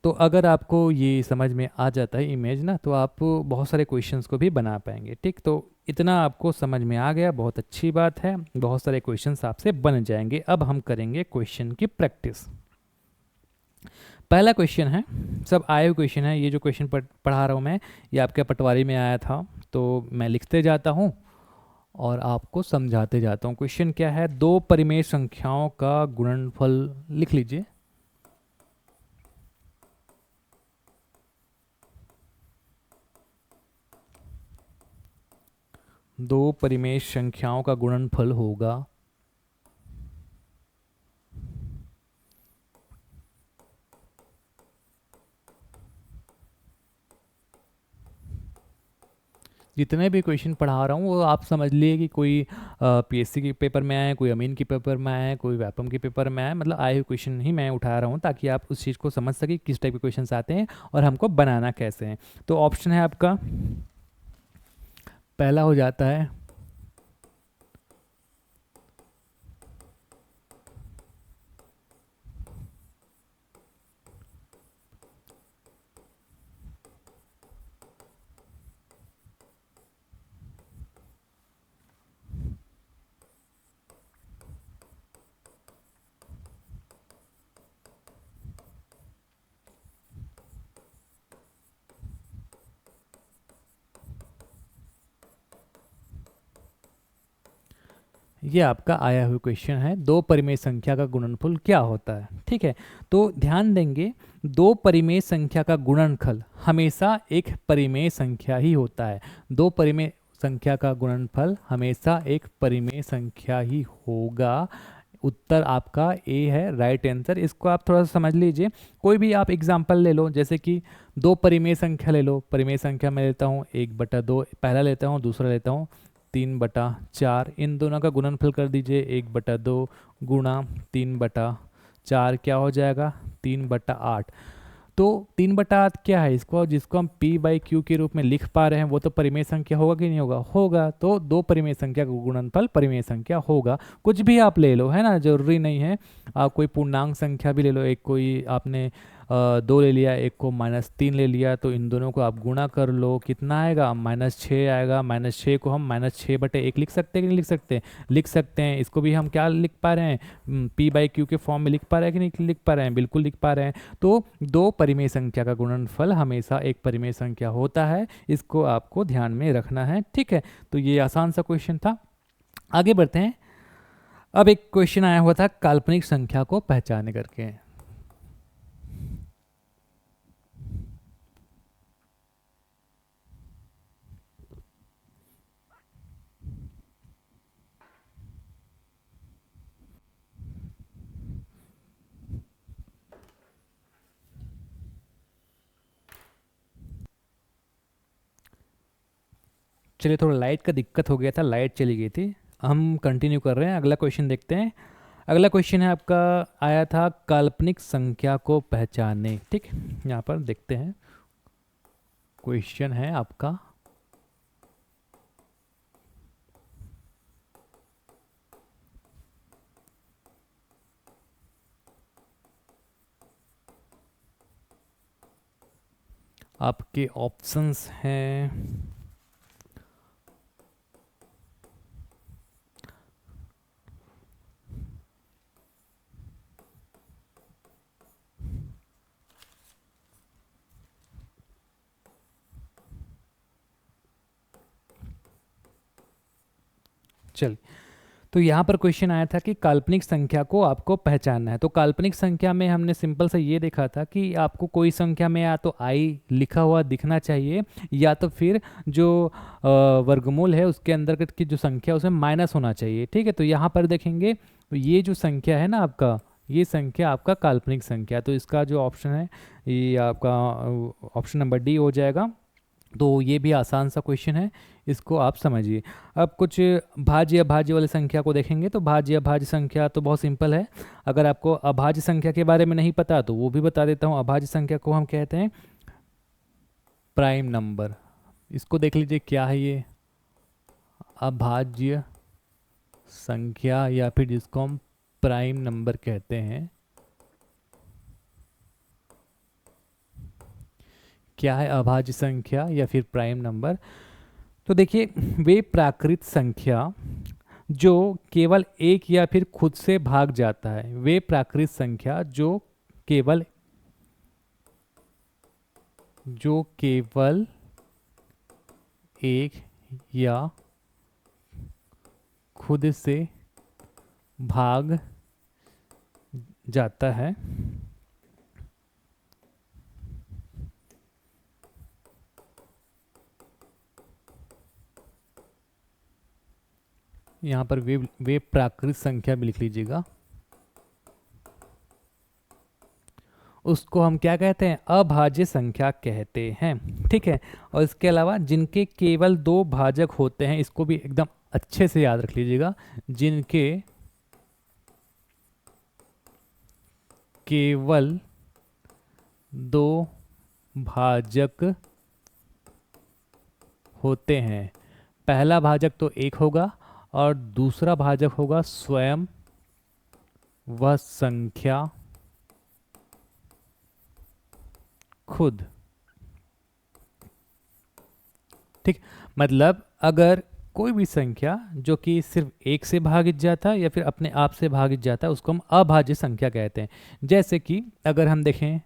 तो अगर आपको ये समझ में आ जाता है इमेज ना, तो आप बहुत सारे क्वेश्चंस को भी बना पाएंगे। ठीक, तो इतना आपको समझ में आ गया, बहुत अच्छी बात है, बहुत सारे क्वेश्चंस आपसे बन जाएंगे। अब हम करेंगे क्वेश्चन की प्रैक्टिस। पहला क्वेश्चन है, सब आए हुए क्वेश्चन है। ये जो क्वेश्चन पढ़ा रहा हूँ मैं, ये आपके पटवारी में आया था, तो मैं लिखते जाता हूँ और आपको समझाते जाता हूँ। क्वेश्चन क्या है, दो परिमेय संख्याओं का गुणनफल लिख लीजिए। दो परिमेय संख्याओं का गुणनफल होगा जितने भी क्वेश्चन पढ़ा रहा हूँ वो आप समझ लिए कि कोई पीएससी के पेपर में आए, कोई अमीन के पेपर में आए, कोई व्यापम के पेपर में आए, मतलब आए हुए क्वेश्चन ही मैं उठा रहा हूँ ताकि आप उस चीज़ को समझ सकें किस टाइप के क्वेश्चन आते हैं और हमको बनाना कैसे है। तो ऑप्शन है आपका, पहला हो जाता है ये आपका आया हुआ क्वेश्चन है, दो परिमेय संख्या का गुणनफल क्या होता है। ठीक है, तो ध्यान देंगे, दो परिमेय संख्या का गुणनफल हमेशा एक परिमेय संख्या ही होता है। दो परिमेय संख्या का गुणनफल हमेशा एक परिमेय संख्या ही होगा। उत्तर आपका ए है, राइट आंसर। इसको आप थोड़ा सा समझ लीजिए। कोई भी आप एग्जांपल ले लो, जैसे कि दो परिमेय संख्या ले लो। परिमेय संख्या मैं लेता हूँ 1/2, पहला लेता हूँ, दूसरा लेता हूँ 3/4। इन दोनों का गुणनफल कर दीजिए, 1/2 गुणा 3/4 क्या हो जाएगा, 3/8। तो 3/8 क्या है, इसको जिसको हम p/q के रूप में लिख पा रहे हैं वो तो परिमेय संख्या होगा कि नहीं होगा, होगा। तो दो परिमेय संख्या का गुणनफल परिमेय संख्या होगा। कुछ भी आप ले लो, है ना, जरूरी नहीं है। आप कोई पूर्णांक संख्या भी ले लो, एक कोई आपने 2 ले लिया, एक को -3 ले लिया, तो इन दोनों को आप गुणा कर लो, कितना आएगा, -6 आएगा। -6 को हम -6/1 लिख सकते हैं कि नहीं लिख सकते, लिख सकते हैं। इसको भी हम क्या लिख पा रहे हैं, p/q के फॉर्म में लिख पा रहे हैं कि नहीं लिख पा रहे हैं, बिल्कुल लिख पा रहे हैं। तो दो परिमेय संख्या का गुणनफल हमेशा एक परिमेय संख्या होता है, इसको आपको ध्यान में रखना है। ठीक है, तो ये आसान सा क्वेश्चन था। आगे बढ़ते हैं। अब एक क्वेश्चन आया हुआ था, काल्पनिक संख्या को पहचाने करके। चलिए, थोड़ा लाइट का दिक्कत हो गया था, लाइट चली गई थी। हम कंटिन्यू कर रहे हैं, अगला क्वेश्चन देखते हैं। अगला क्वेश्चन है आपका, आया था काल्पनिक संख्या को पहचाने। ठीक, यहाँ पर देखते हैं, क्वेश्चन है आपका, आपके ऑप्शंस हैं चल। तो यहाँ पर क्वेश्चन आया था कि काल्पनिक संख्या को आपको पहचानना है। तो काल्पनिक संख्या में हमने सिंपल से ये देखा था कि आपको कोई संख्या में या तो आई लिखा हुआ दिखना चाहिए, या तो फिर जो वर्गमूल है उसके अंतर्गत की जो संख्या उसमें माइनस होना चाहिए। ठीक है, तो यहाँ पर देखेंगे, तो ये जो संख्या है ना आपका, ये संख्या आपका काल्पनिक संख्या, तो इसका जो ऑप्शन है ये आपका ऑप्शन नंबर डी हो जाएगा। तो ये भी आसान सा क्वेश्चन है, इसको आप समझिए। अब कुछ भाज्य अभाज्य वाली संख्या को देखेंगे। तो भाज्य अभाज्य संख्या तो बहुत सिंपल है। अगर आपको अभाज्य संख्या के बारे में नहीं पता तो वो भी बता देता हूँ। अभाज्य संख्या को हम कहते हैं प्राइम नंबर। इसको देख लीजिए क्या है ये, अभाज्य संख्या या फिर जिसको हम प्राइम नंबर कहते हैं, क्या है अभाज्य संख्या या फिर प्राइम नंबर? तो देखिए, वे प्राकृत संख्या जो केवल एक या फिर खुद से भाग जाता है, वे प्राकृत संख्या जो केवल एक या खुद से भाग जाता है, यहाँ पर वे प्राकृत संख्या भी लिख लीजिएगा, उसको हम क्या कहते हैं? अभाज्य संख्या कहते हैं। ठीक है, और इसके अलावा जिनके केवल दो भाजक होते हैं, इसको भी एकदम अच्छे से याद रख लीजिएगा, जिनके केवल दो भाजक होते हैं, पहला भाजक तो एक होगा और दूसरा भाजक होगा स्वयं वह संख्या खुद। ठीक, मतलब अगर कोई भी संख्या जो कि सिर्फ एक से भागित जाता है या फिर अपने आप से भागित जाता है, उसको हम अभाज्य संख्या कहते हैं। जैसे कि अगर हम देखें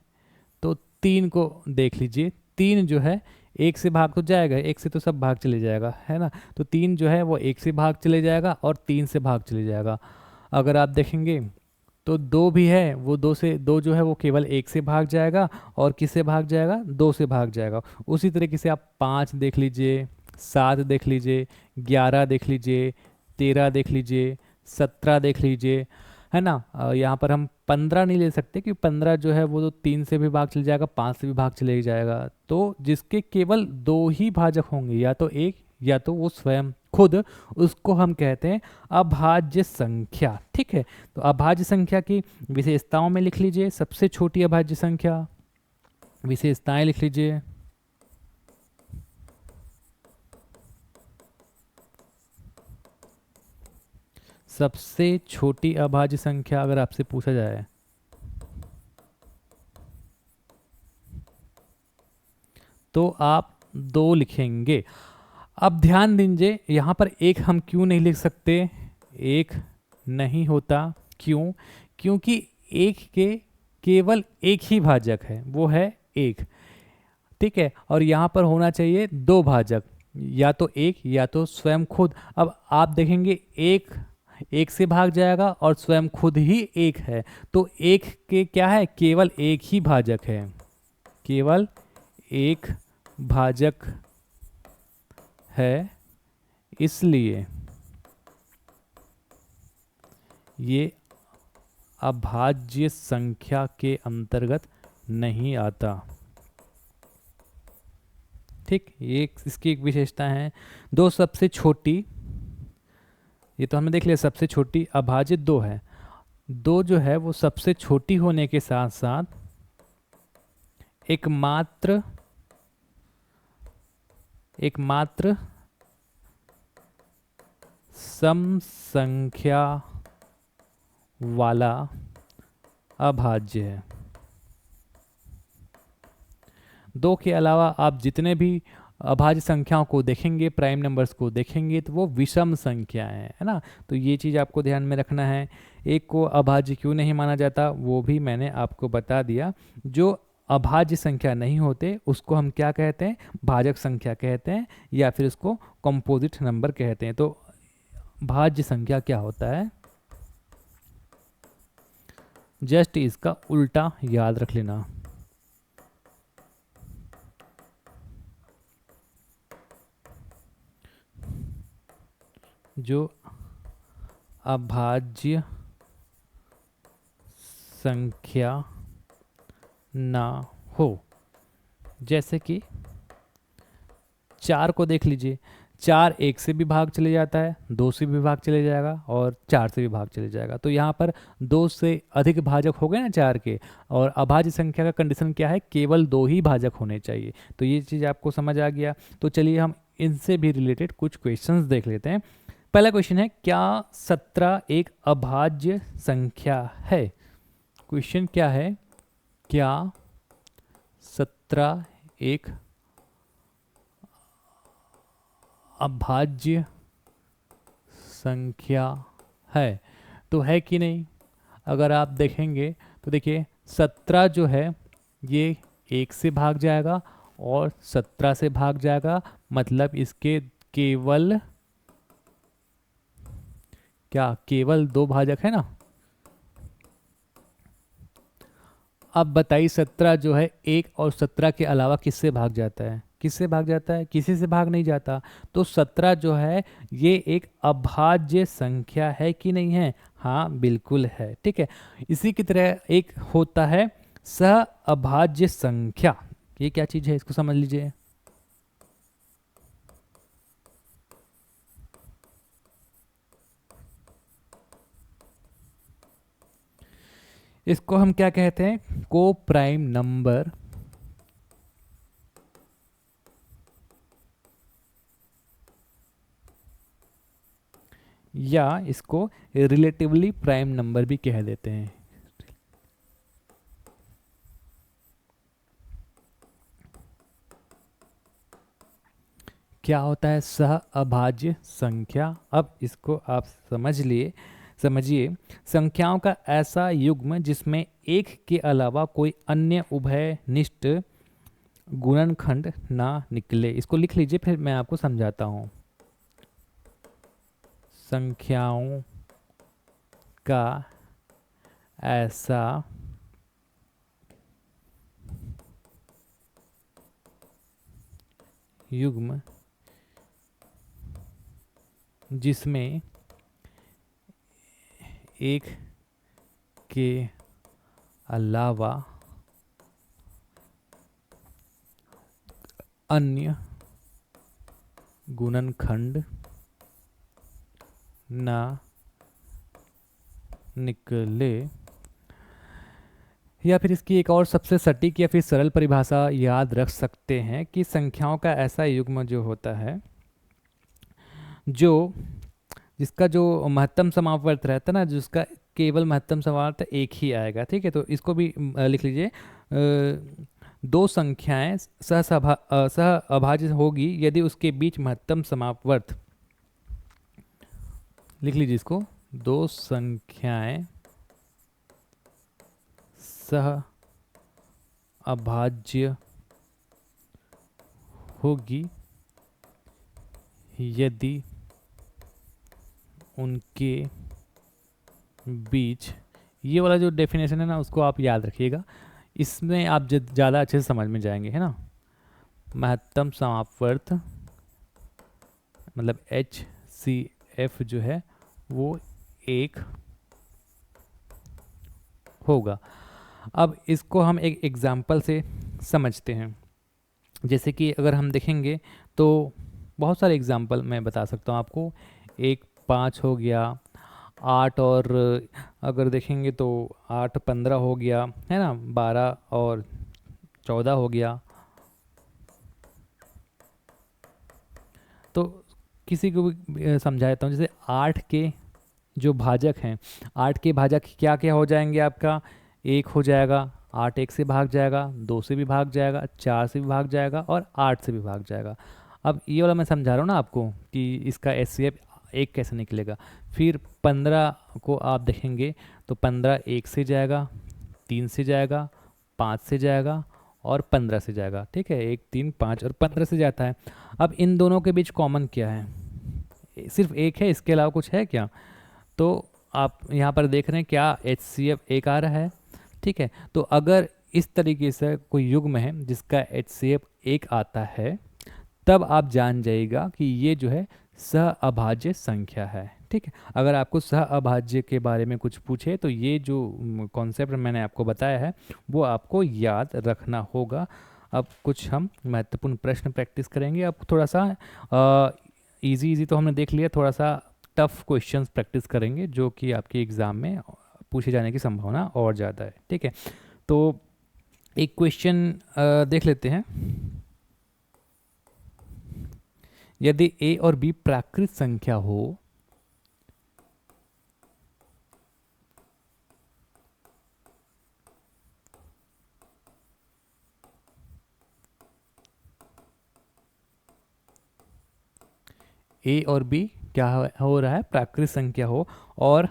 तो 3 को देख लीजिए, 3 जो है एक से भाग तो जाएगा, एक से तो सब भाग चले जाएगा, है ना? तो 3 जो है वो एक से भाग चले जाएगा और 3 से भाग चले जाएगा। अगर आप देखेंगे तो 2 भी है, वो 2 जो है वो केवल एक से भाग जाएगा और किससे भाग जाएगा? 2 से भाग जाएगा। उसी तरीके से आप 5 देख लीजिए, 7 देख लीजिए, 11 देख लीजिए, 13 देख लीजिए, 17 देख लीजिए, है ना? यहाँ पर हम 15 नहीं ले सकते क्योंकि 15 जो है वो तो 3 से भी भाग चले जाएगा, 5 से भी भाग चले जाएगा। तो जिसके केवल 2 ही भाजक होंगे, या तो एक या तो वो स्वयं खुद, उसको हम कहते हैं अभाज्य संख्या। ठीक है, तो अभाज्य संख्या की विशेषताओं में लिख लीजिए, सबसे छोटी अभाज्य संख्या, विशेषताएं लिख लीजिए। सबसे छोटी अभाज्य संख्या अगर आपसे पूछा जाए तो आप 2 लिखेंगे। अब ध्यान दीजिए, यहाँ पर एक हम क्यों नहीं लिख सकते? एक नहीं होता, क्यों? क्योंकि एक के केवल एक ही भाजक है, वो है एक। ठीक है, और यहाँ पर होना चाहिए 2 भाजक, या तो एक या तो स्वयं खुद। अब आप देखेंगे एक से भाग जाएगा और स्वयं खुद ही एक है, तो एक के क्या है? केवल एक ही भाजक है, केवल एक भाजक है, इसलिए ये अभाज्य संख्या के अंतर्गत नहीं आता। ठीक, ये इसकी एक विशेषता है। 2 सबसे छोटी, ये तो हमने देख लिया, सबसे छोटी अभाज्य 2 है। 2 जो है वो सबसे छोटी होने के साथ साथ एकमात्र सम संख्या वाला अभाज्य है। 2 के अलावा आप जितने भी अभाज्य संख्याओं को देखेंगे, प्राइम नंबर्स को देखेंगे, तो वो विषम संख्याएं हैं, है ना? तो ये चीज़ आपको ध्यान में रखना है। एक को अभाज्य क्यों नहीं माना जाता वो भी मैंने आपको बता दिया। जो अभाज्य संख्या नहीं होते उसको हम क्या कहते हैं? भाजक संख्या कहते हैं, या फिर उसको कंपोजिट नंबर कहते हैं। तो भाज्य संख्या क्या होता है, जस्ट इसका उल्टा याद रख लेना। जो अभाज्य संख्या ना हो, जैसे कि 4 को देख लीजिए, 4 एक से भी भाग चले जाता है, 2 से भी भाग चले जाएगा और 4 से भी भाग चले जाएगा। तो यहाँ पर 2 से अधिक भाजक हो गए ना 4 के, और अभाज्य संख्या का कंडीशन क्या है? केवल 2 ही भाजक होने चाहिए। तो ये चीज़ आपको समझ आ गया। तो चलिए हम इनसे भी रिलेटेड कुछ क्वेश्चंस देख लेते हैं पहला क्वेश्चन है, क्या 17 एक अभाज्य संख्या है? क्वेश्चन क्या है, क्या 17 एक अभाज्य संख्या है? तो है कि नहीं? अगर आप देखेंगे तो देखिए 17 जो है ये 1 से भाग जाएगा और 17 से भाग जाएगा, मतलब इसके केवल क्या, केवल 2 भाजक है ना। अब बताइए 17 जो है 1 और 17 के अलावा किससे भाग जाता है? किससे भाग जाता है? किसी से भाग नहीं जाता। तो 17 जो है ये एक अभाज्य संख्या है कि नहीं है? हाँ बिल्कुल है, ठीक है। इसी की तरह एक होता है सह अभाज्य संख्या। ये क्या चीज़ है, इसको समझ लीजिए। इसको हम क्या कहते हैं? को प्राइम नंबर या इसको रिलेटिवली प्राइम नंबर भी कह देते हैं। क्या होता है सह अभाज्य संख्या? अब इसको आप समझिए, संख्याओं का ऐसा युग्म जिसमें एक के अलावा कोई अन्य उभयनिष्ठ गुणनखंड ना निकले। इसको लिख लीजिए, फिर मैं आपको समझाता हूँ। संख्याओं का ऐसा युग्म जिसमें एक के अलावा अन्य गुणनखंड ना निकले। या फिर इसकी एक और सबसे सटीक या फिर सरल परिभाषा याद रख सकते हैं कि संख्याओं का ऐसा युग्म जो होता है जो जिसका जो महत्तम समापवर्त रहता है ना, जिसका केवल महत्तम समापवर्त एक ही आएगा, ठीक है। तो इसको भी लिख लीजिए, दो संख्याएं सह अभाज्य होगी यदि उसके बीच महत्तम समापवर्त, लिख लीजिए इसको, दो संख्याएं सह अभाज्य होगी यदि उनके बीच, ये वाला जो डेफिनेशन है ना उसको आप याद रखिएगा, इसमें आप ज़्यादा अच्छे से समझ में जाएंगे, है ना। महत्तम समापवर्त मतलब HCF जो है वो एक होगा। अब इसको हम एक एग्जाम्पल से समझते हैं। जैसे कि अगर हम देखेंगे तो बहुत सारे एग्जाम्पल मैं बता सकता हूँ आपको। 1 5 हो गया, 8 और अगर देखेंगे तो 8 15 हो गया, है ना, 12 और 14 हो गया। तो किसी को भी समझाता हूँ, जैसे 8 के जो भाजक हैं, 8 के भाजक क्या क्या हो जाएंगे आपका? 1 हो जाएगा, 8 1 से भाग जाएगा, 2 से भी भाग जाएगा, 4 से भी भाग जाएगा और 8 से भी भाग जाएगा। अब ये वाला मैं समझा रहा हूँ ना आपको कि इसका HCF एक कैसे निकलेगा। फिर 15 को आप देखेंगे तो 15 1 से जाएगा, 3 से जाएगा, 5 से जाएगा और 15 से जाएगा, ठीक है। 1 3 5 और 15 से जाता है। अब इन दोनों के बीच कॉमन क्या है? सिर्फ एक है, इसके अलावा कुछ है क्या? तो आप यहाँ पर देख रहे हैं क्या HCF एक आ रहा है, ठीक है। तो अगर इस तरीके से कोई युग्म है जिसका HCF एक आता है, तब आप जान जाइएगा कि ये जो है सह अभाज्य संख्या है, ठीक है। अगर आपको सह अभाज्य के बारे में कुछ पूछे तो ये जो कॉन्सेप्ट मैंने आपको बताया है वो आपको याद रखना होगा। अब कुछ हम महत्वपूर्ण प्रश्न प्रैक्टिस करेंगे। अब थोड़ा सा इजी तो हमने देख लिया, थोड़ा सा टफ क्वेश्चंस प्रैक्टिस करेंगे जो कि आपके एग्ज़ाम में पूछे जाने की संभावना और ज़्यादा है, ठीक है। तो एक क्वेश्चन देख लेते हैं। यदि A और B प्राकृत संख्या हो ए और बी क्या हो रहा है, प्राकृत संख्या हो, और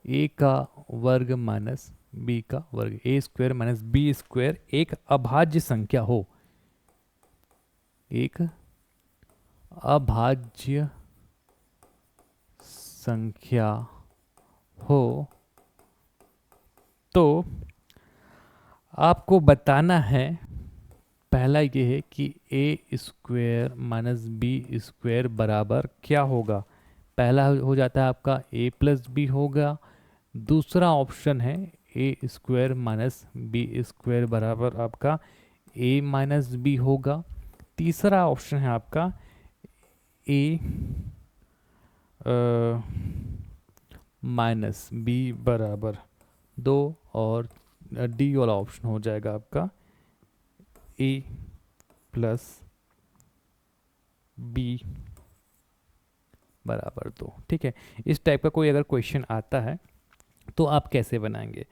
ए का वर्ग माइनस बी का वर्ग, ए स्क्वायर माइनस बी स्क्वायर एक अभाज्य संख्या हो, एक अभाज्य संख्या हो, तो आपको बताना है, पहला ये है कि ए स्क्वायर माइनस बी स्क्वायर बराबर क्या होगा। पहला हो जाता है आपका ए प्लस बी होगा, दूसरा ऑप्शन है ए स्क्वायर माइनस बी स्क्वायर बराबर आपका ए माइनस बी होगा, तीसरा ऑप्शन है आपका ए माइनस बी बराबर 2, और डी वाला ऑप्शन हो जाएगा आपका ए प्लस बी बराबर 2। ठीक है, इस टाइप का कोई अगर क्वेश्चन आता है तो आप कैसे बनाएंगे।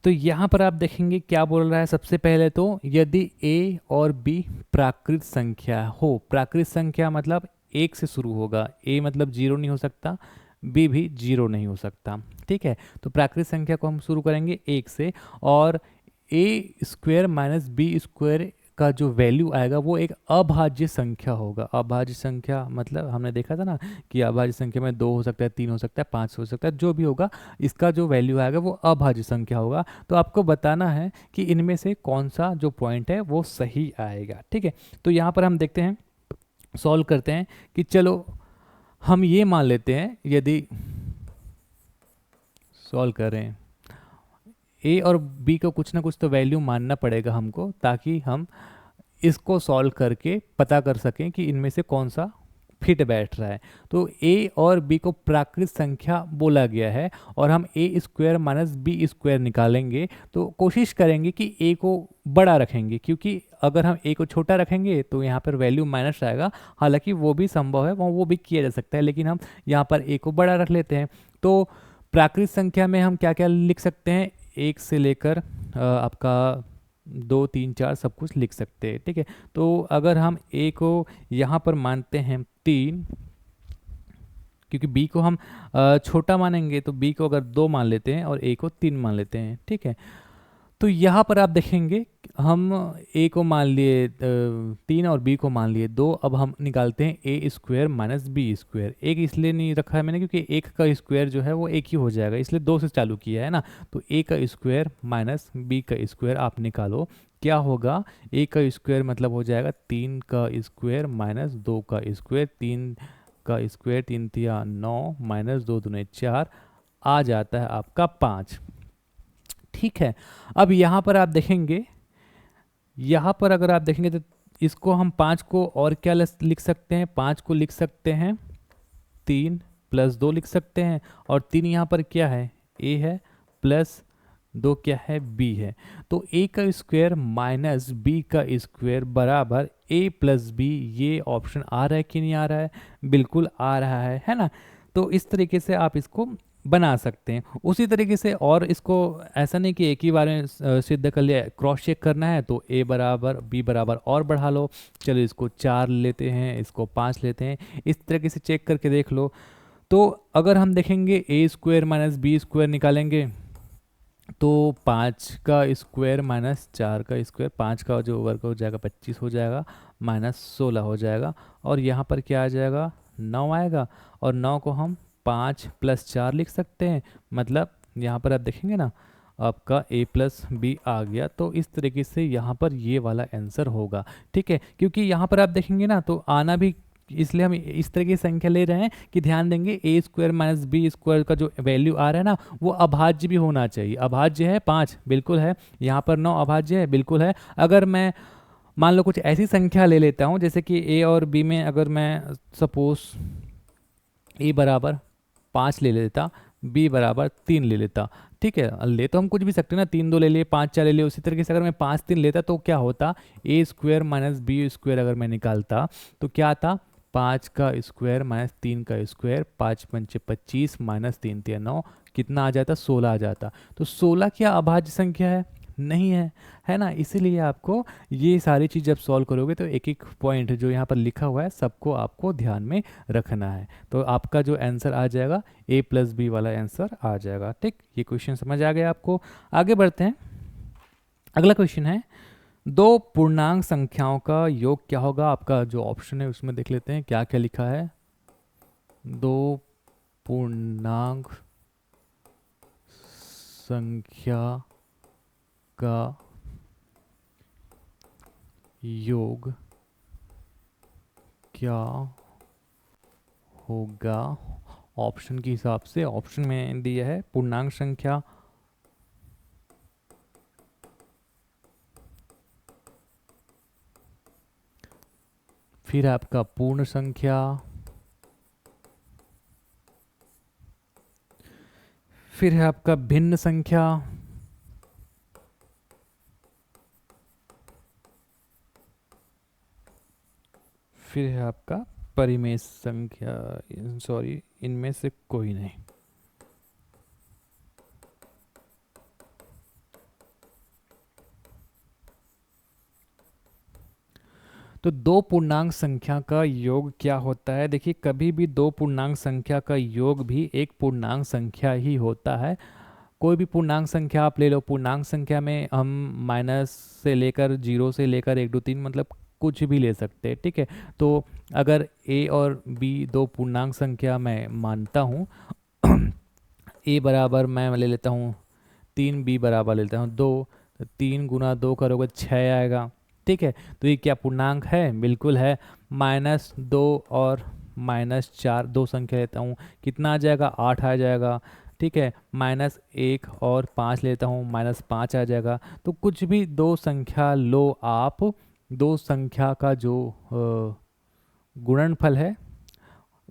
तो यहाँ पर आप देखेंगे क्या बोल रहा है, सबसे पहले तो यदि a और b प्राकृत संख्या हो, प्राकृत संख्या मतलब एक से शुरू होगा, a मतलब 0 नहीं हो सकता, b भी 0 नहीं हो सकता। ठीक है, तो प्राकृत संख्या को हम शुरू करेंगे 1 से, और a square minus B square का जो वैल्यू आएगा वो एक अभाज्य संख्या होगा। अभाज्य संख्या मतलब हमने देखा था ना कि अभाज्य संख्या में 2 हो सकता है, 3 हो सकता है, 5 हो सकता है, जो भी होगा इसका जो वैल्यू आएगा वो अभाज्य संख्या होगा। तो आपको बताना है कि इनमें से कौन सा जो पॉइंट है वो सही आएगा। ठीक है, तो यहाँ पर हम देखते हैं, सॉल्व करते हैं कि चलो हम ये मान लेते हैं, यदि सॉल्व करें ए और बी को कुछ ना कुछ तो वैल्यू मानना पड़ेगा हमको, ताकि हम इसको सॉल्व करके पता कर सकें कि इनमें से कौन सा फिट बैठ रहा है। तो ए और बी को प्राकृत संख्या बोला गया है, और हम ए स्क्वायर माइनस बी स्क्वायर निकालेंगे, तो कोशिश करेंगे कि ए को बड़ा रखेंगे, क्योंकि अगर हम ए को छोटा रखेंगे तो यहाँ पर वैल्यू माइनस आएगा। हालांकि वो भी संभव है, वो भी किया जा सकता है, लेकिन हम यहाँ पर ए को बड़ा रख लेते हैं। तो प्राकृत संख्या में हम क्या क्या लिख सकते हैं, 1 से लेकर आपका 2, 3, 4 सब कुछ लिख सकते हैं। ठीक है, तो अगर हम ए को यहाँ पर मानते हैं 3, क्योंकि बी को हम छोटा मानेंगे, तो बी को अगर 2 मान लेते हैं और ए को 3 मान लेते हैं। ठीक है, तो यहाँ पर आप देखेंगे हम ए को मान लिए 3 और बी को मान लिए 2। अब हम निकालते हैं ए स्क्वायर माइनस बी स्क्वायर। एक इसलिए नहीं रखा है मैंने क्योंकि एक का स्क्वायर जो है वो एक ही हो जाएगा, इसलिए 2 से चालू किया है ना। तो ए का स्क्वायर माइनस बी का स्क्वायर आप निकालो, क्या होगा, ए का स्क्वायर मतलब हो जाएगा 3 का स्क्वायर माइनस 2 का स्क्वायर, 3 का स्क्वायर 3 तिया 9 माइनस 2 दूने 4, आ जाता है आपका 5। ठीक है, अब यहाँ पर आप देखेंगे, यहाँ पर अगर आप देखेंगे तो इसको हम 5 को और क्या लिख सकते हैं, 5 को लिख सकते हैं 3 प्लस 2 लिख सकते हैं, और 3 यहाँ पर क्या है, a है, प्लस 2 क्या है, b है। तो a का स्क्वायर माइनस b का स्क्वायर बराबर a प्लस b, ये ऑप्शन आ रहा है कि नहीं आ रहा है, बिल्कुल आ रहा है ना। तो इस तरीके से आप इसको बना सकते हैं। उसी तरीके से, और इसको ऐसा नहीं कि एक ही बार में सिद्ध कर लिया, क्रॉस चेक करना है तो a बराबर b बराबर और बढ़ा लो, चलो इसको 4 लेते हैं, इसको 5 लेते हैं, इस तरीके से चेक करके देख लो। तो अगर हम देखेंगे a square minus B square निकालेंगे तो 5 का स्क्वायर माइनस 4 का स्क्वायर, 5 का जो वर्ग हो जाएगा 25 हो जाएगा, माइनस 16 हो जाएगा, और यहाँ पर क्या आ जाएगा, 9 आएगा, और 9 को हम 5 प्लस 4 लिख सकते हैं, मतलब यहाँ पर आप देखेंगे ना आपका a प्लस बी आ गया। तो इस तरीके से यहाँ पर ये वाला आंसर होगा। ठीक है, क्योंकि यहाँ पर आप देखेंगे ना तो आना भी, इसलिए हम इस तरह की संख्या ले रहे हैं कि ध्यान देंगे ए स्क्वायर माइनस बी स्क्वायर का जो वैल्यू आ रहा है ना वो अभाज्य भी होना चाहिए। अभाज्य है 5, बिल्कुल है, यहाँ पर 9 अभाज्य है, बिल्कुल है। अगर मैं मान लो कुछ ऐसी संख्या ले लेता हूँ जैसे कि ए और बी में अगर मैं सपोज ए बराबर 5 ले लेता, बी बराबर 3 ले लेता, ठीक है, ले तो हम कुछ भी सकते हैं ना, 3 2 ले लिए, 5 4 ले लिए। उसी तरीके से अगर मैं 5 3 लेता तो क्या होता, ए स्क्वायर माइनस बी स्क्वायर अगर मैं निकालता तो क्या आता, 5 का स्क्वायर माइनस 3 का स्क्वायर, 5 पंचे 25 माइनस 3 तिया 9, कितना आ जाता, 16 आ जाता। तो 16 क्या अभाज्य संख्या है, नहीं है, है ना। इसीलिए आपको ये सारी चीज़ जब सॉल्व करोगे तो एक एक पॉइंट जो यहाँ पर लिखा हुआ है सबको आपको ध्यान में रखना है। तो आपका जो आंसर आ जाएगा A+B वाला आंसर आ जाएगा। ठीक, ये क्वेश्चन समझ आ गया आपको। आगे बढ़ते हैं। अगला क्वेश्चन है, दो पूर्णांक संख्याओं का योग क्या होगा। आपका जो ऑप्शन है उसमें देख लेते हैं क्या क्या लिखा है। दो पूर्णांक संख्या का योग क्या होगा। ऑप्शन के हिसाब से ऑप्शन में दिया है पूर्णांक संख्या, फिर आपका पूर्ण संख्या, फिर है आपका भिन्न संख्या, फिर है आपका परिमेय संख्या। सॉरी, इनमें से कोई नहीं। तो दो पूर्णांक संख्या का योग क्या होता है। देखिए, कभी भी दो पूर्णांक संख्या का योग भी एक पूर्णांक संख्या ही होता है। कोई भी पूर्णांक संख्या आप ले लो, पूर्णांक संख्या में हम माइनस से लेकर 0 से लेकर 1 2 3 मतलब कुछ भी ले सकते हैं। ठीक है, तो अगर A और B दो पूर्णांक संख्या मैं मानता हूँ A बराबर मैं ले लेता हूँ 3, B बराबर ले लेता हूँ 2, तो 3 गुना 2 करोगे 6 आएगा। ठीक है, तो ये क्या पूर्णांक है, बिल्कुल है। -2 और -4 दो संख्या लेता हूँ, कितना आ जाएगा, 8 आ जाएगा। ठीक है, -1 और 5 लेता हूँ, -5 आ जाएगा। तो कुछ भी दो संख्या लो आप, दो संख्या का जो गुणनफल है,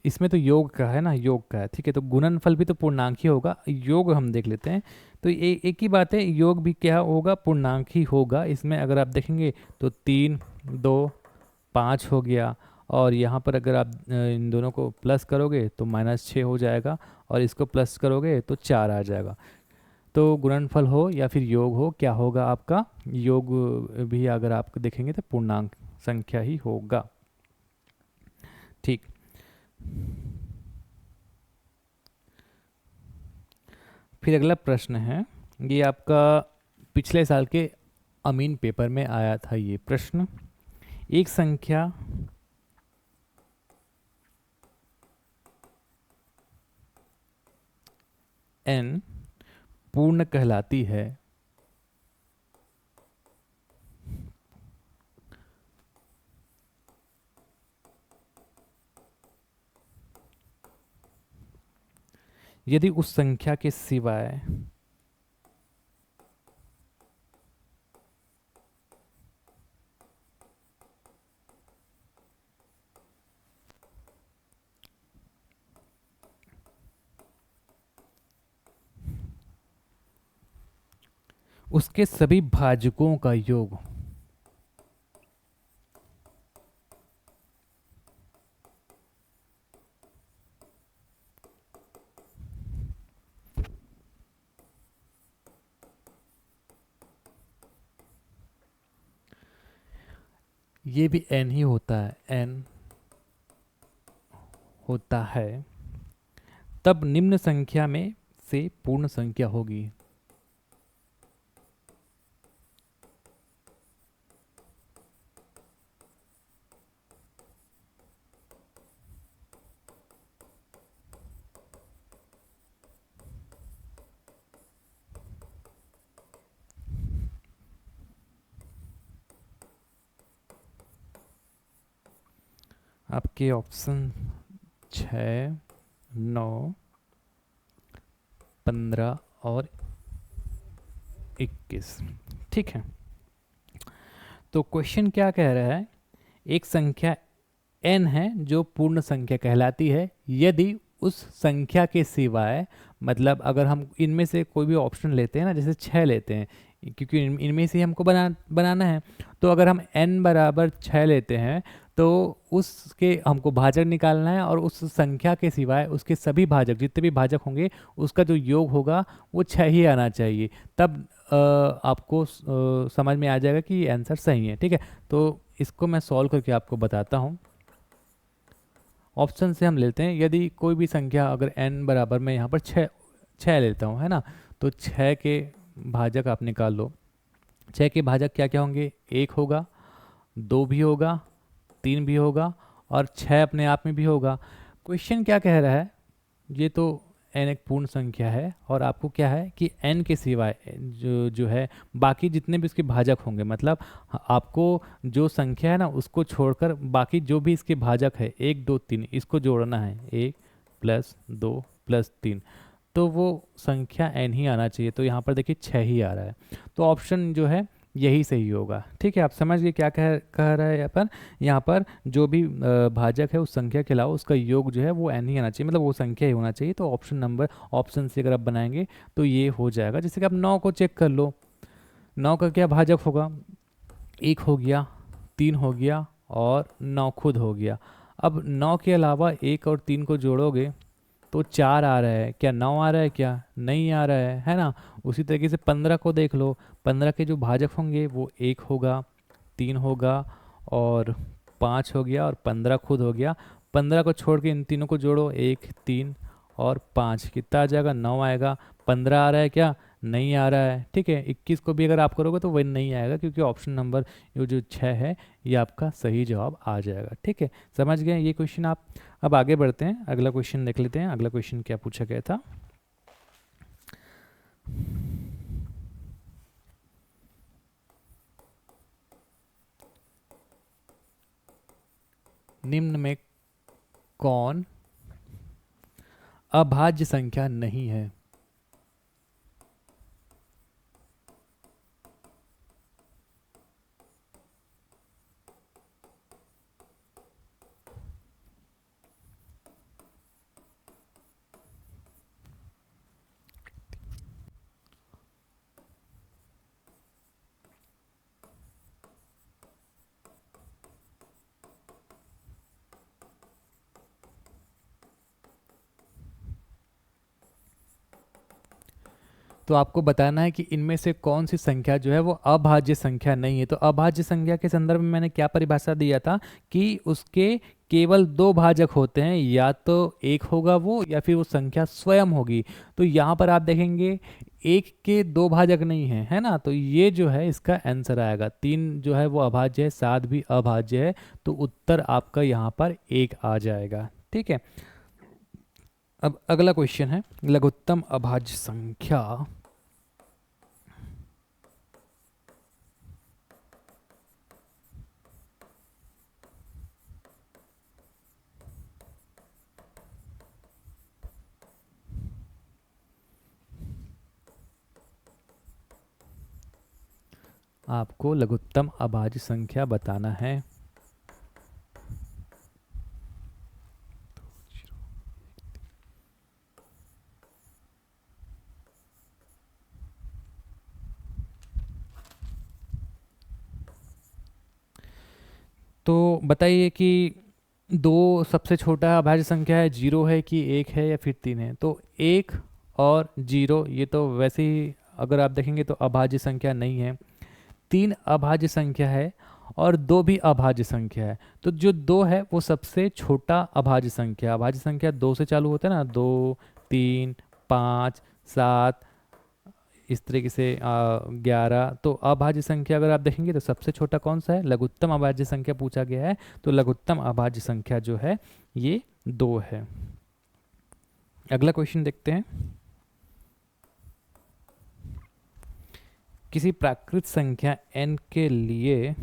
इसमें तो योग का है ना, योग का है। ठीक है, तो गुणनफल भी तो पूर्णांक ही होगा। योग हम देख लेते हैं, तो एक ही बात है, योग भी क्या होगा, पूर्णांक ही होगा। इसमें अगर आप देखेंगे तो 3 2 5 हो गया, और यहाँ पर अगर आप इन दोनों को प्लस करोगे तो -6 हो जाएगा, और इसको प्लस करोगे तो 4 आ जाएगा। तो गुणनफल हो या फिर योग हो, क्या होगा आपका, योग भी अगर आप देखेंगे तो पूर्णांक संख्या ही होगा। ठीक, फिर अगला प्रश्न है, ये आपका पिछले साल के अमीन पेपर में आया था ये प्रश्न। एक संख्या n पूर्ण कहलाती है यदि उस संख्या के सिवाय उसके सभी भाजकों का योग ये भी n ही होता है, n होता है, तब निम्न संख्या में से पूर्ण संख्या होगी। आपके ऑप्शन 6 9 15 और 21। ठीक है, तो क्वेश्चन क्या कह रहा है, एक संख्या n है जो पूर्ण संख्या कहलाती है यदि उस संख्या के सिवाय, मतलब अगर हम इनमें से कोई भी ऑप्शन लेते हैं ना, जैसे 6 लेते हैं, क्योंकि इनमें से हमको बनाना है, तो अगर हम n बराबर 6 लेते हैं तो उसके हमको भाजक निकालना है, और उस संख्या के सिवाय उसके सभी भाजक, जितने भी भाजक होंगे, उसका जो योग होगा वो 6 ही आना चाहिए। तब आपको समझ में आ जाएगा कि ये आंसर सही है। ठीक है, तो इसको मैं सॉल्व करके आपको बताता हूँ। ऑप्शन से हम लेते हैं, यदि कोई भी संख्या अगर n बराबर, मैं यहाँ पर छः लेता हूँ, है ना, तो 6 के भाजक आप निकाल लो। 6 के भाजक क्या क्या होंगे? 1 होगा, 2 भी होगा, 3 भी होगा, और 6 अपने आप में भी होगा। क्वेश्चन क्या कह रहा है? ये तो n एक पूर्ण संख्या है, और आपको क्या है कि n के सिवाय जो जो है बाकी जितने भी इसके भाजक होंगे, मतलब आपको जो संख्या है ना उसको छोड़कर बाकी जो भी इसके भाजक है, 1 2 3, इसको जोड़ना है। 1 प्लस 2 प्लस 3, तो वो संख्या n ही आना चाहिए। तो यहाँ पर देखिए 6 ही आ रहा है, तो ऑप्शन जो है यही सही होगा। ठीक है, आप समझ गए क्या कह रहा है यहाँ पर जो भी भाजक है उस संख्या के अलावा उसका योग जो है वो n ही आना चाहिए, मतलब वो संख्या ही होना चाहिए। तो ऑप्शन से अगर आप बनाएंगे तो ये हो जाएगा। जैसे कि आप 9 को चेक कर लो, 9 का क्या भाजक होगा? 1 हो गया, 3 हो गया, और 9 खुद हो गया। अब 9 के अलावा 1 और 3 को जोड़ोगे तो 4 आ रहा है। क्या 9 आ रहा है? क्या नहीं आ रहा है ना? उसी तरीके से 15 को देख लो, 15 के जो भाजक होंगे वो 1 होगा, 3 होगा, और 5 हो गया, और 15 खुद हो गया। 15 को छोड़ के इन तीनों को जोड़ो, 1 3 और 5, कितना आ जाएगा? 9 आएगा। 15 आ रहा है? क्या नहीं आ रहा है? ठीक है, 21 को भी अगर आप करोगे तो वही नहीं आएगा, क्योंकि ऑप्शन नंबर ये जो 6 है ये आपका सही जवाब आ जाएगा। ठीक है, समझ गए ये क्वेश्चन आप? अब आगे बढ़ते हैं, अगला क्वेश्चन देख लेते हैं। अगला क्वेश्चन क्या पूछा गया था? निम्न में कौन अभाज्य संख्या नहीं है? तो आपको बताना है कि इनमें से कौन सी संख्या जो है वो अभाज्य संख्या नहीं है। तो अभाज्य संख्या के संदर्भ में मैंने क्या परिभाषा दिया था कि उसके केवल 2 भाजक होते हैं, या तो 1 होगा वो, या फिर वो संख्या स्वयं होगी। तो यहाँ पर आप देखेंगे 1 के 2 भाजक नहीं है, है ना, तो ये जो है इसका आंसर आएगा। 3 जो है वो अभाज्य है, 7 भी अभाज्य है, तो उत्तर आपका यहाँ पर 1 आ जाएगा। ठीक है, अब अगला क्वेश्चन है लघुत्तम अभाज्य संख्या। आपको लघुत्तम अभाज्य संख्या बताना है। तो बताइए कि दो सबसे छोटा अभाज्य संख्या है, 0 है कि 1 है या फिर 3 है? तो 1 और 0 ये तो वैसे ही अगर आप देखेंगे तो अभाज्य संख्या नहीं है। 3 अभाज्य संख्या है, और 2 भी अभाज्य संख्या है। तो जो 2 है वो सबसे छोटा अभाज्य संख्या। अभाज्य संख्या 2 से चालू होता है ना, 2 3 5 7, इस तरीके से 11। तो अभाज्य संख्या अगर आप देखेंगे तो सबसे छोटा कौन सा है? लघुत्तम अभाज्य संख्या पूछा गया है, तो लघुत्तम अभाज्य संख्या जो है ये 2 है। अगला क्वेश्चन देखते हैं। किसी प्राकृत संख्या n के लिए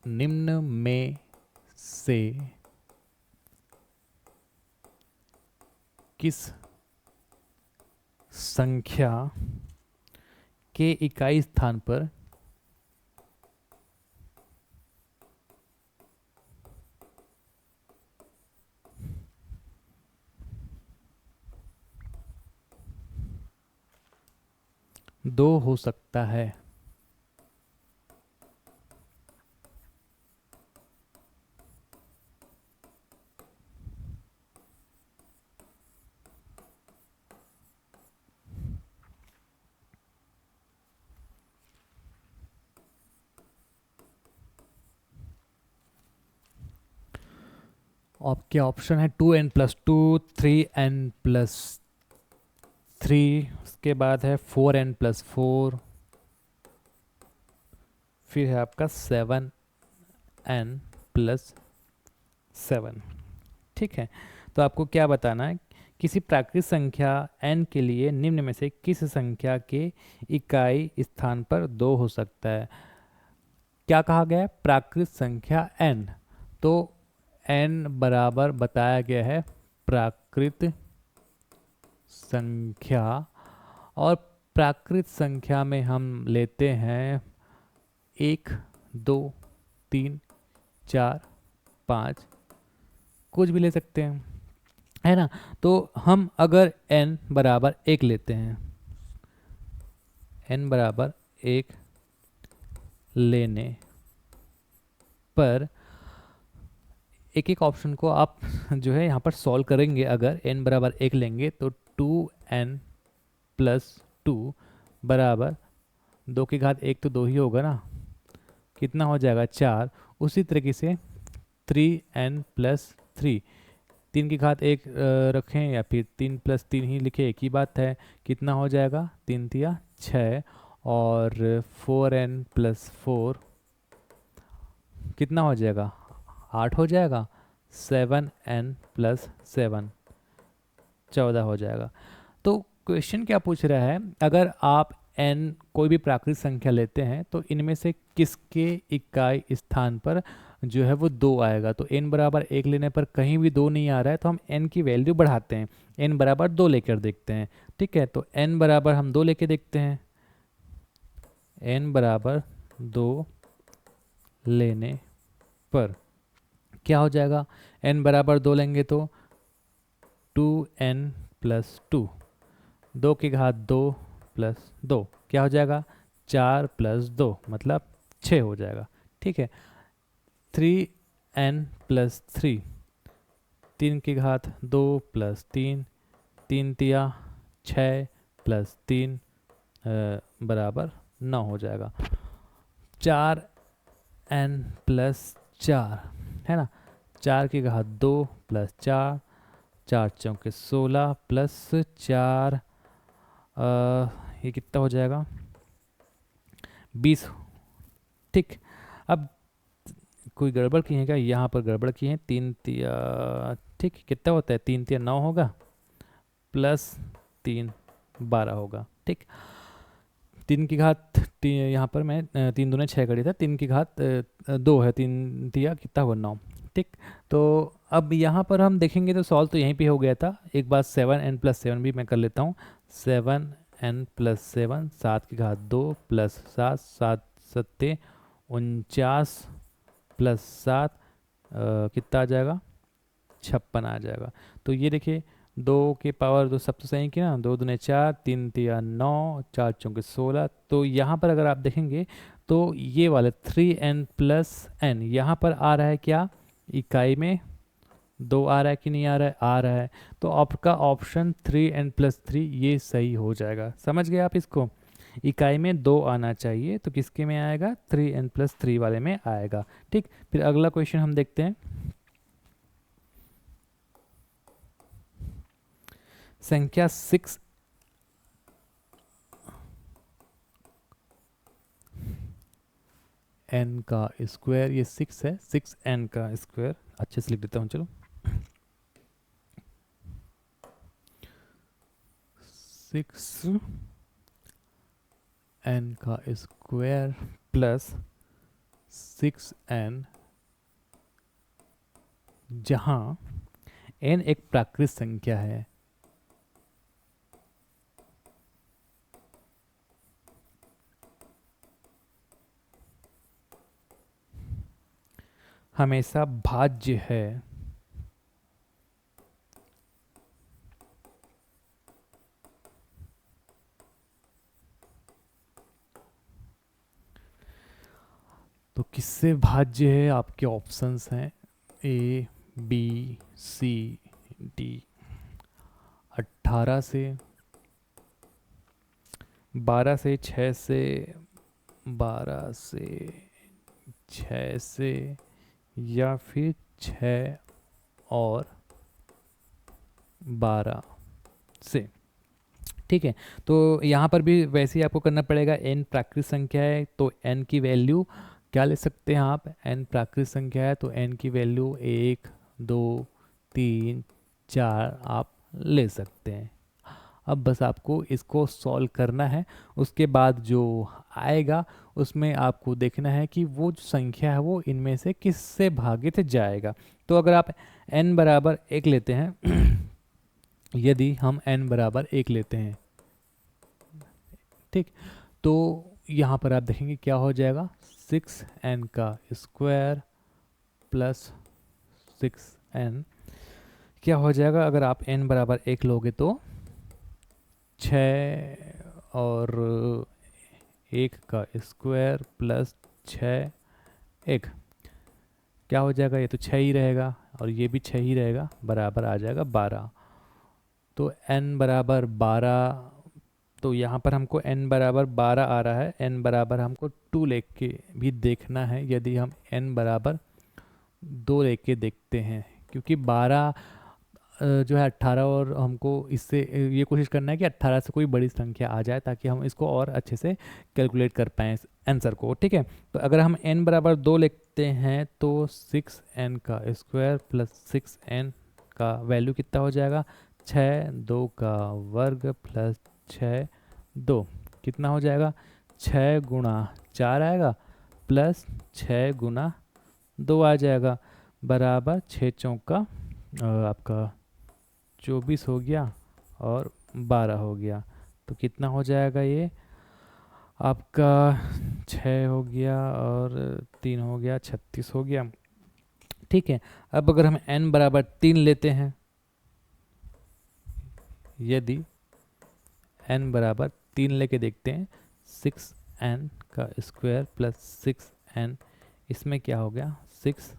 निम्न में से किस संख्या के इकाई स्थान पर दो हो सकता है। आपके ऑप्शन है 2n+2, 3n+3, उसके बाद है 4n+4, फिर है आपका 7n+7। ठीक है, तो आपको क्या बताना है, किसी प्राकृतिक संख्या n के लिए निम्न में से किस संख्या के इकाई स्थान पर 2 हो सकता है। क्या कहा गया है, प्राकृतिक संख्या n, तो n बराबर बताया गया है प्राकृत संख्या, और प्राकृत संख्या में हम लेते हैं 1, 2, 3, 4, 5, कुछ भी ले सकते हैं, है ना। तो हम अगर n बराबर 1 लेते हैं, n बराबर 1 लेने पर एक एक ऑप्शन को आप जो है यहाँ पर सॉल्व करेंगे। अगर n बराबर 1 लेंगे तो 2n+2 बराबर 2 की घात 1 तो 2 ही होगा ना, कितना हो जाएगा 4। उसी तरीके से 3n+3, 3 की घात 1 रखें या फिर 3+3 ही लिखे, एक ही बात है, कितना हो जाएगा 3 तिया 6, और 4n+4 कितना हो जाएगा 8 हो जाएगा, 7n+7 14 हो जाएगा। तो क्वेश्चन क्या पूछ रहा है, अगर आप n कोई भी प्राकृतिक संख्या लेते हैं तो इनमें से किसके इकाई स्थान पर जो है वो 2 आएगा। तो n बराबर 1 लेने पर कहीं भी 2 नहीं आ रहा है, तो हम n की वैल्यू बढ़ाते हैं, n बराबर 2 लेकर देखते हैं। ठीक है, तो n बराबर हम 2 लेके देखते हैं, n बराबर 2 लेने पर क्या हो जाएगा, n बराबर 2 लेंगे तो 2n+2, 2 की घात 2+2 क्या हो जाएगा 4+2 मतलब 6 हो जाएगा। ठीक है, 3n+3, 3 की घात 2+3, 3 तिया 6+3 बराबर 9 हो जाएगा। 4n+4 है ना, 4 की घात 2+4, 4 चौके 16 +4, ये कितना हो जाएगा 20। ठीक, अब कोई गड़बड़ की है क्या, यहाँ पर गड़बड़ की है, 3 तिया, ठीक कितना होता है 3 तिया 9 होगा, +3 12 होगा। ठीक, 3 की घात यहाँ पर मैं 3 दूने 6 करी था, 3 की घात 2 है, 3 तिया कितना होगा 9। ठीक, तो अब यहाँ पर हम देखेंगे तो सॉल्व तो यहीं पे हो गया था। एक बार 7n+7 भी मैं कर लेता हूँ, 7n+7, 7 की घात 2 +7, 7 सत्ते 49 +7 कितना आ जाएगा 56 आ जाएगा। तो ये देखिए 2 के पावर 2 सब तो सही कि ना, 2 दूने 4, 3 तिया 9, 4 चौके 16। तो यहाँ पर अगर आप देखेंगे तो ये वाले 3n+n यहाँ पर आ रहा है क्या, इकाई में 2 आ रहा है कि नहीं आ रहा है, आ रहा है। तो आपका ऑप्शन 3n+3 ये सही हो जाएगा। समझ गए आप इसको, इकाई में 2 आना चाहिए, तो किसके में आएगा 3n+3 वाले में आएगा। ठीक, फिर अगला क्वेश्चन हम देखते हैं। संख्या 6 n का स्क्वायर, ये 6 है, 6n का स्क्वायर, अच्छे से लिख देता हूँ चलो, 6n का स्क्वायर प्लस 6n, जहां n एक प्राकृतिक संख्या है, हमेशा भाज्य है। तो किससे भाज्य है? आपके ऑप्शंस हैं ए, बी, सी, डी। 18 से, 12 से, 6 से, 12 से, 6 से, या फिर 6 और 12 से। ठीक है, तो यहाँ पर भी वैसे ही आपको करना पड़ेगा। n प्राकृतिक संख्या है तो n की वैल्यू क्या ले सकते हैं आप? n प्राकृतिक संख्या है तो n की वैल्यू 1, 2, 3, 4 आप ले सकते हैं। अब बस आपको इसको सॉल्व करना है। उसके बाद जो आएगा उसमें आपको देखना है कि वो जो संख्या है वो इनमें से किससे भागित जाएगा। तो अगर आप n बराबर 1 लेते हैं यदि हम n बराबर 1 लेते हैं, ठीक, तो यहाँ पर आप देखेंगे क्या हो जाएगा, 6n का स्क्वायर प्लस 6n क्या हो जाएगा। अगर आप n बराबर 1 लोगे तो 6 और 1 का स्क्वायर प्लस 6 1 क्या हो जाएगा, ये तो 6 ही रहेगा और ये भी 6 ही रहेगा, बराबर आ जाएगा 12। तो n बराबर 12, तो यहाँ पर हमको n बराबर 12 आ रहा है। n बराबर हमको 2 लेके भी देखना है। यदि हम n बराबर 2 लेके देखते हैं, क्योंकि 12 जो है 18, और हमको इससे ये कोशिश करना है कि 18 से कोई बड़ी संख्या आ जाए ताकि हम इसको और अच्छे से कैलकुलेट कर पाएँ आंसर को। ठीक है, तो अगर हम n बराबर 2 लिखते हैं तो 6n का स्क्वायर प्लस 6n का वैल्यू कितना हो जाएगा, 6, 2 का वर्ग प्लस 6, 2 कितना हो जाएगा, 6 गुणा 4 आएगा प्लस 6 गुणा 2 आ जाएगा, बराबर 6 चौका आपका 24 हो गया और 12 हो गया। तो कितना हो जाएगा, ये आपका 6 हो गया और 3 हो गया, 36 हो गया। ठीक है, अब अगर हम n बराबर 3 लेते हैं, यदि n बराबर 3 लेके देखते हैं, 6n का स्क्वायर प्लस 6n, इसमें क्या हो गया, 6,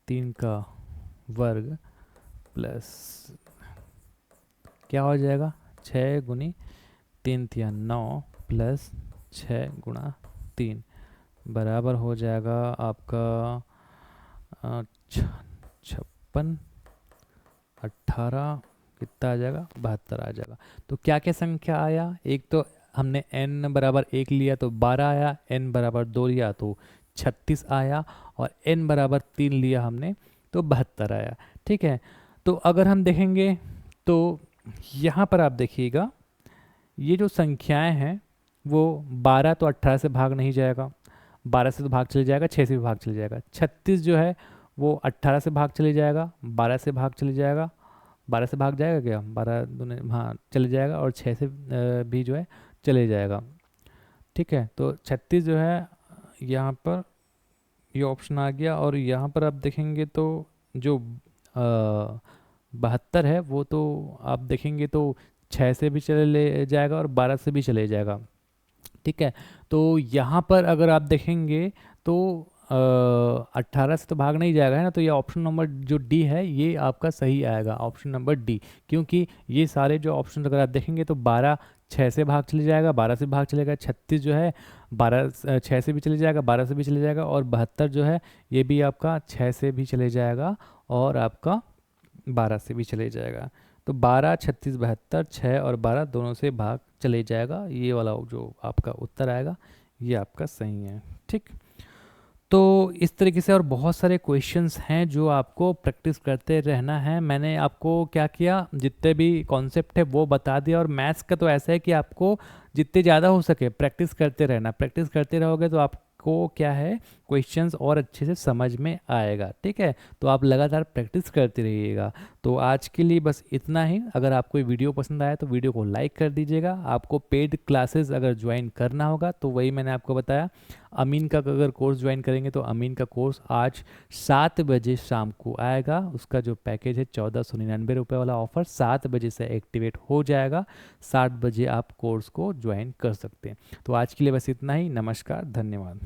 3 का वर्ग प्लस क्या हो जाएगा, 6 गुनी 3 तिया 9 प्लस 6 गुणा 3 बराबर हो जाएगा आपका 56, 18 कितना आ जाएगा, 72 आ जाएगा। तो क्या क्या संख्या आया, एक तो हमने n बराबर 1 लिया तो 12 आया, n बराबर 2 लिया तो 36 आया, और n बराबर 3 लिया हमने तो 72 आया। ठीक है, तो अगर हम देखेंगे तो यहाँ पर आप देखिएगा ये जो संख्याएं हैं वो 12 तो 18 से भाग नहीं जाएगा, 12 से तो भाग चले जाएगा, 6 से भी भाग चले जाएगा। 36 जो है वो 18 से भाग चले जाएगा, 12 से भाग चले जाएगा, 12 से भाग जाएगा क्या, 12 दूने हाँ चले जाएगा, और 6 से भी जो है चले जाएगा। ठीक है, तो 36 जो है यहाँ पर ये ऑप्शन आ गया, और यहाँ पर आप देखेंगे तो जो 72 है वो तो आप देखेंगे तो 6 से भी चले जाएगा और 12 से भी चले जाएगा। ठीक है, तो यहाँ पर अगर आप देखेंगे तो 18 से तो भाग नहीं जाएगा है ना, तो ये ऑप्शन नंबर जो डी है ये आपका सही आएगा, ऑप्शन नंबर डी। क्योंकि ये सारे जो ऑप्शन अगर आप देखेंगे तो 12 6 से भाग चले जाएगा, 12 से भाग चलेगा, 36 जो है 12 6 से भी चले जाएगा, 12 से भी चले जाएगा, और 72 जो है ये भी आपका 6 से भी चले जाएगा और आपका 12 से भी चले जाएगा। तो 12, 36, 72, 6 और 12 दोनों से भाग चले जाएगा। ये वाला जो आपका उत्तर आएगा ये आपका सही है। ठीक, तो इस तरीके से और बहुत सारे क्वेश्चंस हैं जो आपको प्रैक्टिस करते रहना है। मैंने आपको क्या किया, जितने भी कॉन्सेप्ट है वो बता दिया, और मैथ्स का तो ऐसा है कि आपको जितने ज़्यादा हो सके प्रैक्टिस करते रहना। प्रैक्टिस करते रहोगे तो आपको क्या है क्वेश्चंस और अच्छे से समझ में आएगा। ठीक है, तो आप लगातार प्रैक्टिस करते रहिएगा। तो आज के लिए बस इतना ही। अगर आपको ये वीडियो पसंद आया तो वीडियो को लाइक कर दीजिएगा। आपको पेड क्लासेस अगर ज्वाइन करना होगा तो वही मैंने आपको बताया, अमीन का अगर कोर्स ज्वाइन करेंगे तो अमीन का कोर्स आज 7 बजे शाम को आएगा। उसका जो पैकेज है 1499 वाला ऑफर 7 बजे से एक्टिवेट हो जाएगा। 7 बजे आप कोर्स को ज्वाइन कर सकते हैं। तो आज के लिए बस इतना ही। नमस्कार, धन्यवाद।